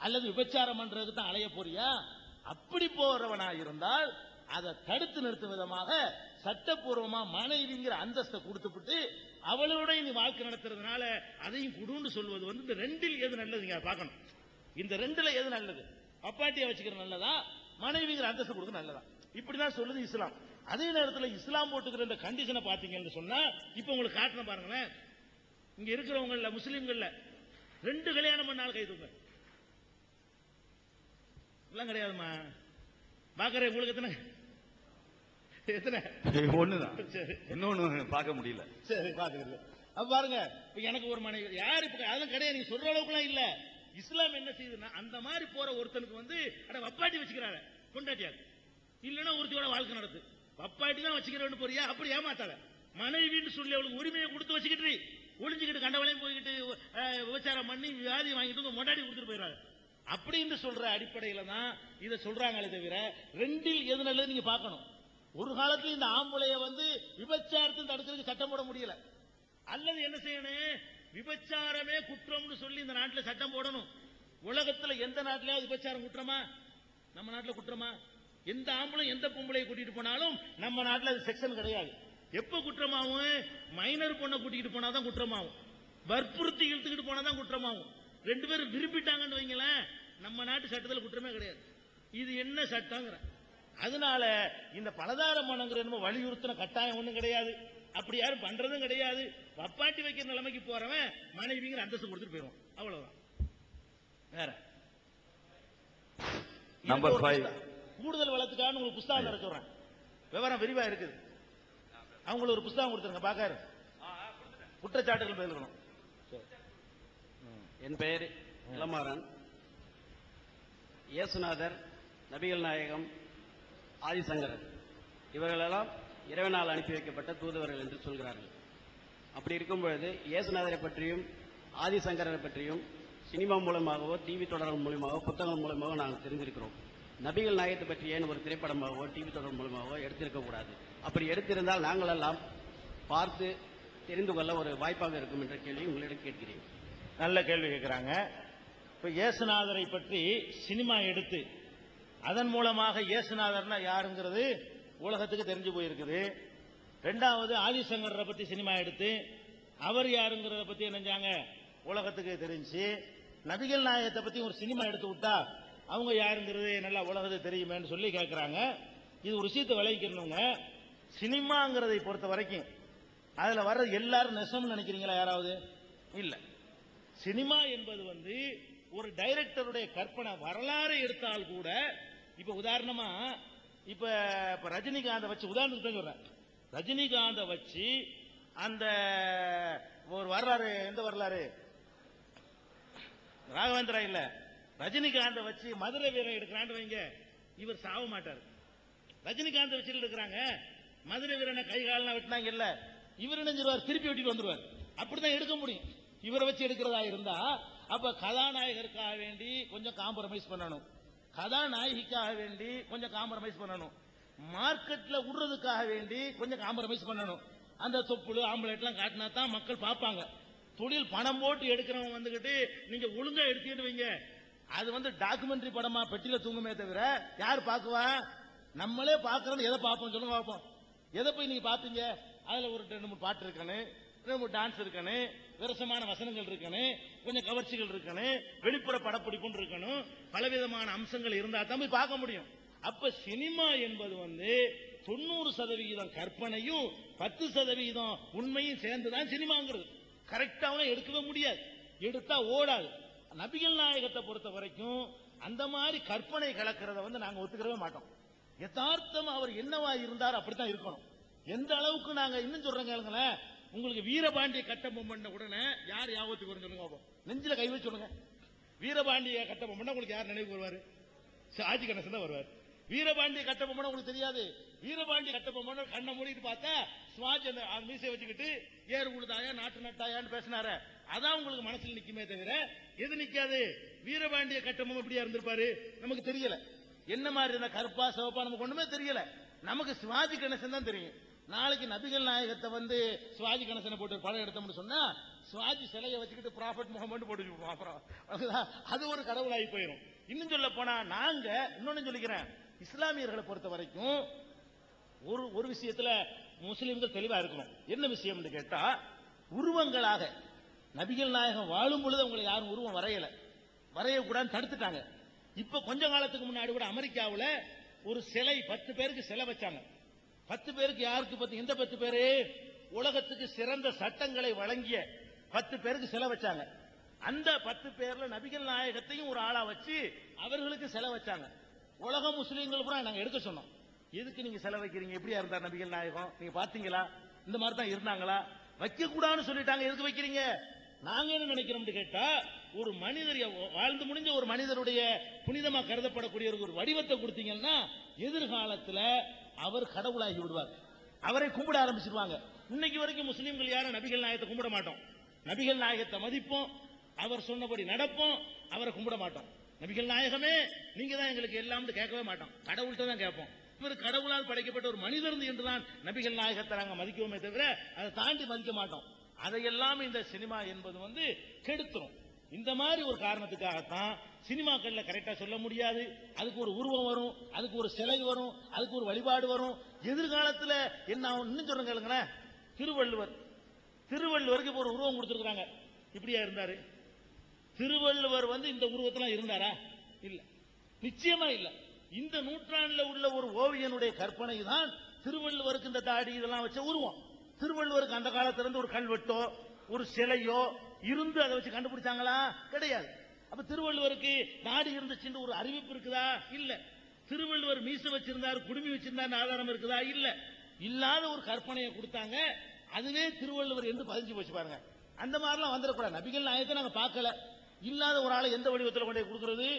அல்லது விபச்சாரம் பண்றதுக்கு தான் அலைய போறியா? அப்படி போறவனா இருந்தால் அதை தடுத்து நிறுத்தும் விதமாக சட்டப்பூர்வமா மனைவிங்கிற அந்தஸ்தை கொடுத்துவிட்டு அவளோட நீ வாழ்க்கை நடத்துறதுனால அதையும் குடுன்னு சொல்வது இந்த ரெண்டில் எது நல்லதுங்க பார்க்கணும். இந்த ரெண்டுல எது நல்லது? பப்பாட்டியை வச்சுக்கிற நல்லதா, மனைவிங்கிற அந்தஸ்து கொடுக்க நல்லதா? இப்படிதான் சொல்லுது இஸ்லாம். அதே நேரத்தில் இஸ்லாம் போட்டுக்கிற இந்த கண்டிஷனை பாத்தீங்கன்னு சொன்னா, இப்ப உங்களுக்கு காட்டணும் பாருங்களேன். இங்க இருக்கிறவங்கள முஸ்லீம்கள்ல 2 கல்யாணம் பண்ணாலும் கை தூங்க எல்லாம் கிடையாதுமா. பாக்குறேன் உங்களுக்கு எத்தனை ஒண்ணுதான், இன்னொன்னு பார்க்க முடியல. சரி பாக்குறது பாருங்க. இப்ப எனக்கு ஒரு மனைவி யாரு இப்ப அதெல்லாம் கிடையாது, நீங்க சொல்ற அளவுக்கு எல்லாம் இல்ல. இஸ்லாம் என்ன செய்யுதுன்னா, அந்த மாதிரி போற ஒருத்தனுக்கு வப்பாட்டி வச்சுக்கிறாங்க பொண்டாட்டியாது, இல்லன்னா ஒருத்தியோட வாழ்க்கை நடத்து. வப்பாட்டி தான் வச்சுக்கிறேன்னு போறியா, அப்படி ஏமாத்தாத. மனைவின்னு சொல்லி அவளுக்கு உரிமையை கொடுத்து வச்சுக்கிட்டு ஒளிஞ்சுக்கிட்டு கண்டவளையும் போய்கிட்டு விபச்சாரம் பண்ணி வியாதி வாங்கிட்டு மொண்டாடி கொடுத்துட்டு போயிடுறாங்க. அப்படின்னு சொல்ற அடிப்படையில தான் இதை சொல்றாங்களே தவிர ரெண்டில் எது நல்லது நீங்க பார்க்கணும். ஒரு காலத்துல இந்த ஆம்பளைய விபச்சாரத்தை தடுக்கிறதுக்கு சட்டம் போட முடியல. அல்லது என்ன செய்யணும், விபச்சாரமே குற்றம்னு சொல்லி இந்த நாட்டில் சட்டம் போடணும். உலகத்துல எந்த நாட்டிலாவது விபச்சாரம் குற்றமா? நம்ம நாட்டில் குற்றமா? எந்த ஆம்பளை எந்த பொம்பளையை கூட்டிட்டு போனாலும் நம்ம நாட்டில் அது செக்ஷன் கிடையாது. எப்ப குற்றமாகும்? மைனர் பொண்ணை கூட்டிட்டு போனாதான் குற்றமாகும், வற்புறுத்தி இழுத்துக்கிட்டு போனாதான் குற்றமாகும். 2 பேரும் விரும்பிட்டாங்கன்னு வைங்களேன், நம்ம நாட்டு சட்டத்தில் குற்றமே கிடையாது. இது என்ன சட்டங்கிற? அதனால இந்த பலதார மனங்கிற வலியுறுத்தின கட்டாயம் ஒண்ணும் கிடையாது, அப்படி யாரும் பண்றதும் கிடையாது. வப்பாட்டி வைக்கிற நிலைமைக்கு போறவன் மனைவிங்கிற அந்தஸ்து கொடுத்துட்டு போயிடுவான், அவ்வளவுதான். வேற நம்பர் 5 கூடுதல் வளத்துக்கான உங்களுக்கு புஸ்தகம் தர சொல்றேன், விவரம் விரிவா இருக்குது. அவங்களுக்கு ஒரு புஸ்தகம் கொடுத்துருங்க பாக்காரு, குற்றச்சாட்டுகள் பதில். என் பெயர் இளமாறன். இயேசுநாதர், நபிகள் நாயகம், ஆதிசங்கரர் இவர்களெல்லாம் இறைவனால் அனுப்பி வைக்கப்பட்ட தூதுவர்கள் என்று சொல்கிறார்கள். அப்படி இருக்கும் பொழுது இயேசுநாதரை பற்றியும் ஆதிசங்கரரை பற்றியும் சினிமா மூலமாகவோ டிவி தொடர்கள் மூலமாகவோ புத்தகங்கள் மூலமாகவோ நாங்கள் தெரிந்திருக்கிறோம். நபிகள் நாயகத்தை பற்றி ஏன் ஒரு திரைப்படமாகவோ டிவி தொடர் மூலமாகவோ எடுத்திருக்க கூடாது? அப்படி எடுத்திருந்தால் நாங்கள் எல்லாம் பார்த்து தெரிந்து கொள்ள ஒரு வாய்ப்பாக இருக்கும் என்ற கேள்வி உங்களிடம் கேட்கிறேன். நல்ல கேள்வி கேட்கிறாங்க. இப்ப இயேசுநாதரை பற்றி சினிமா எடுத்து அதன் மூலமாக இயேசுநாதர்னா யாருங்கிறது உலகத்துக்கு தெரிஞ்சு போயிருக்குது. 2வது ஆதிசங்கரை பத்தி சினிமா எடுத்து அவர் யாருங்கிறத பத்தி என்னஞ்சாங்க உலகத்துக்கு தெரிஞ்சு. நபிகள் நாயகத்தை பத்தி ஒரு சினிமா எடுத்து விட்டா அவங்க யாருங்கிறது நல்லா உலகத்துக்கு தெரியுமேன்னு சொல்லி கேட்கிறாங்க. இது ஒரு விஷயத்தை விளைவிக்கணுங்க. சினிமாங்கிறதை பொறுத்த வரைக்கும் அதுல வர்ற எல்லாரும் நெசம்னு நினைக்கிறீங்களா யாராவது? இல்ல. சினிமா என்பது ஒரு டைரக்டருடைய கற்பனை. வரலாறு எடுத்தால் கூட இப்ப உதாரணமா இப்ப ரஜினிகாந்த வச்சு உதாரணத்துக்கு சொல்றேன். ரஜினிகாந்த வச்சு அந்த ஒரு வரலாறு, எந்த வரலாறு? ராகவேந்திரா இல்ல, ரஜினிகாந்த வச்சு மதுரை வீரன் எடுக்கிறான்னு வைங்க, இவர் சாவ மாட்டார். ரஜினிகாந்த வச்சு எடுக்கிறாங்க, மதுரை வீரனை கை காலெல்லாம் வெட்டினாங்க இல்ல, இவர் நினைஞ்சிருவார், திருப்பி வெட்டிட்டு வந்துருவார். அப்படிதான் எடுக்க முடியும் இவரை வச்சு எடுக்கிறதா இருந்தா. அப்ப கதாநாயகருக்காக வேண்டி கொஞ்சம் காம்ப்ரமைஸ் பண்ணணும், கதாநாயகிக்காக வேண்டி கொஞ்சம் காம்ப்ரமைஸ் பண்ணணும், மார்க்கெட்ல விடுறதுக்காக வேண்டி கொஞ்சம் காம்ப்ரமைஸ் பண்ணணும். அந்த தொப்புள் ஆம்புலெட் எல்லாம் காட்டினா தான் மக்கள் பார்ப்பாங்க. தொழில் பணம் போட்டு எடுக்கிறவங்க வந்துகிட்டு நீங்க ஒழுங்கா எடுத்துட்டு வைங்க, அது டாக்குமெண்ட்ரி படமா பெட்டியில தூங்குமே தவிர யார் பாக்குவா? நம்மளே பாக்குறது எதை பார்ப்போம் சொல்லுங்க, பார்ப்போம். எதை போய் நீங்க பாப்பீங்க? அதுல ஒரு 2-3 பாட்டு இருக்கணும், டான்ஸ் இருக்கணும், விரசமான வசனங்கள் இருக்கணும், கொஞ்சம் கவர்ச்சிகள் இருக்கணும், வெளிப்புற படப்பிடிப்பும் இருக்கணும், பலவிதமான அம்சங்கள் இருந்தா தான் போய் பார்க்க முடியும். அப்ப சினிமா என்பது 90% கற்பனையும் 10% உண்மையும் சேர்ந்துதான் சினிமாங்கிறது. கரெக்டாவும் எடுக்கவே முடியாது, எடுத்தா ஓடாது. நபிகள் நாயகத்தை பொறுத்த வரைக்கும் அந்த மாதிரி கற்பனை கலக்கிறத நாங்க ஒத்துக்கவே மாட்டோம். யதார்த்தம் அவர் என்னவா இருந்தார் அப்படித்தான் இருக்கணும். எந்த அளவுக்கு நாங்க இன்னும் சொல்றேங்க, உங்களுக்கு வீரபாண்டிய கட்டபொம்மன் உடனே யார் யாபத்துக்கு வரும் சொல்லுங்க, நெஞ்சில கை வச்சு சொல்லுங்க. வீரபாண்டிய கட்டபொம்மன் உங்களுக்கு யார் நினைவுக்கு வருவாரு? ஷாஜி கணேசன் தான் வருவார். வீரபாண்டிய கட்டபொம்மன் உங்களுக்கு தெரியாது. வீரபாண்டிய கட்டபொம்மன் கண்ணை மூடிட்டு பார்த்தா சுவாஜி அந்த மீசை வச்சுக்கிட்டு ஏறு உழுதாயா நாட்டு நட்டாயான்னு பேசினாரு. அதான் உங்களுக்கு மனசுல நிக்குமே தவிர எது நிக்காது. வீரபாண்டிய கட்டபொம்மன் எப்படியா இருந்திருப்பாரு நமக்கு தெரியல. என்ன மாதிரி இருந்தா கருப்பா சிவப்பா நமக்கு ஒண்ணுமே தெரியல. நமக்கு சிவாஜி கணேசன் தான் தெரியும். நாளைக்கு நபிகள் நாயகத்தை சிவாஜி கணேசனை போட்டு படம் எடுத்தோம்னு சொன்னா சிவாஜி சிலையை வச்சுக்கிட்டு ப்ராஃபட் முகமது போட்டு அப்புறம் அது ஒரு கடவுளாகி போயிடும். இன்னும் சொல்ல போனா நாங்க இன்னொன்னு சொல்லிக்கிறேன், இஸ்லாமியர்களை பொறுத்த வரைக்கும் ஒரு விஷயத்துல முஸ்லிம்கள் தெளிவா இருக்கணும். என்ன விஷயம் கேட்டா, உருவங்களாக நபிகள் நாயகம் வாழும் பொழுது அவங்களை யாரும் உருவம் வரையக்கூடாதுன்னு தடுத்துட்டாங்க. இப்ப கொஞ்ச காலத்துக்கு முன்னாடி கூட அமெரிக்காவில் ஒரு சிலை 10 பேருக்கு சிலை வச்சாங்க. 10 பேருக்கு யாருக்கு எந்த 10 பேரு? உலகத்துக்கு சிறந்த சட்டங்களை வழங்கிய 10 பேருக்கு சிலை வச்சாங்க. அந்த 10 பேர்ல நபிகள் நாயகத்தையும் ஒரு ஆளா வச்சு அவர்களுக்கு சிலை வச்சாங்க. உலக முஸ்லீம்கள் கூட நாங்க எடுக்க சொன்னோம். எதுக்கு நீங்க சிலை வைக்கிறீங்க? எப்படியா இருந்தார் நபிகள் நாயகம்? நீங்க பாத்தீங்களா? இந்த மாதிரி தான் இருந்தாங்களா? வைக்க கூடாதுன்னு சொல்லிட்டாங்க, எதுக்கு வைக்கிறீங்க? நாங்க என்ன நினைக்கிறோம் கேட்டா, ஒரு மனிதர் வாழ்ந்து முடிஞ்ச ஒரு மனிதருடைய புனிதமா கருதப்படக்கூடிய ஒரு வடிவத்தை கொடுத்தீங்கன்னா எதிர்காலத்தில் அவர் கடவுளாகி விடுவார், அவரை கும்பிட ஆரம்பிச்சிருவாங்க. இன்னைக்கு வரைக்கும் முஸ்லீம்கள் யாரும் நபிகள் நாயகத்தை கும்பிட மாட்டோம். நபிகள் நாயகத்தை மதிப்போம், அவர் சொன்னபடி நடப்போம், அவரை கும்பிட மாட்டோம். நபிகள் நாயகமே நீங்க தான் எங்களுக்கு எல்லாம் கேட்கவே மாட்டோம், கடவுள்கிட்ட தான் கேட்போம். இவர் கடவுளால் படைக்கப்பட்ட ஒரு மனிதர் என்றுதான் நபிகள் நாயகத்தை நாங்க மதிக்கவுமே தவிர அதை தாண்டி மதிக்க மாட்டோம். அதையெல்லாம் இந்த சினிமா என்பது கெடுத்துரும். இந்த மாதிரி ஒரு காரணத்துக்காகத்தான் சினிமாக்கள்ல கரெக்டா சொல்ல முடியாது. அதுக்கு ஒரு உருவம் வரும், அதுக்கு ஒரு சிலை வரும், அதுக்கு ஒரு வழிபாடு வரும். எதிர்காலத்தில் என்ன ஆகும் இன்னும் சொல்லுங்க. திருவள்ளுவருக்கு இப்போ ஒரு உருவம் கொடுத்திருக்காங்க. இப்படியா இருந்தாரு திருவள்ளுவர்? இந்த உருவத்தெல்லாம் இருந்தாரா? இல்ல, நிச்சயமா இல்ல. இந்த நூற்றாண்டுல உள்ள ஒரு ஓவியனுடைய கற்பனை தான் திருவள்ளுவருக்கு இந்த தாடி இதெல்லாம் வச்ச உருவம். திருவள்ளுவருக்கு அந்த காலத்துல இருந்து ஒரு கல்வெட்டோ ஒரு சிலையோ இருந்து அதை வச்சு கண்டுபிடிச்சாங்களா? கிடையாது. அப்ப திருவள்ளுவருக்கு தாடி இருந்துச்சுன்னு ஒரு அறிவிப்பு இருக்குதா? இல்ல. திருவள்ளுவர் மீச வச்சிருந்தாரு, குடுமி வச்சிருந்தாரு ஆதாரம் இருக்குதா? இல்ல. இல்லாத ஒரு கற்பனையை கொடுத்தாங்க, அதுவே திருவள்ளுவர் என்று பதிஞ்சு போச்சு பாருங்க. அந்த மாதிரிலாம் வந்துடக்கூடாது. நபிகள் நாயகத்தை நாங்க பார்க்கல, இல்லாத ஒரு ஆளை எந்த வடிவத்தில் கொண்டு கொடுக்கிறது?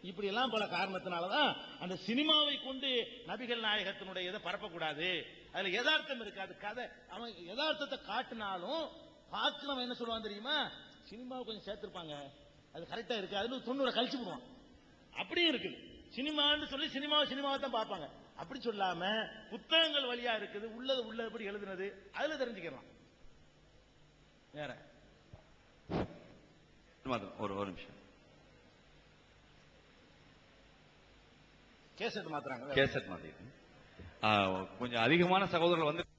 இப்படி எல்லாம் பல காரணத்தினாலதான் அந்த சினிமாவை கொண்டு நபிகள் நாயகத்தினுடைய இதை பரப்பக்கூடாது. அதுல யதார்த்தம் இருக்காது. கதை அவன் யதார்த்தத்தை காட்டினாலும் பார்க்கிறவன் என்ன சொல்லுவான் தெரியுமா? சினிமாவை கொஞ்சம் சேர்த்திருப்பாங்க, அது கரெக்டா இருக்கு, அதுல 90 கழிச்சு போடுவான். அப்படியும் இருக்குது. சினிமான்னு சொல்லி சினிமாவை தான் பார்ப்பாங்க. அப்படி சொல்லாம புத்தகங்கள் வழியா இருக்குது, உள்ளபடி எழுதுனது, அதுல தெரிஞ்சுக்கலாம். வேற ஒரு நிமிஷம். கேசட் மாத்துறாங்க, கேசட் மாதிரி கொஞ்சம் அதிகமான சகோதரர்கள்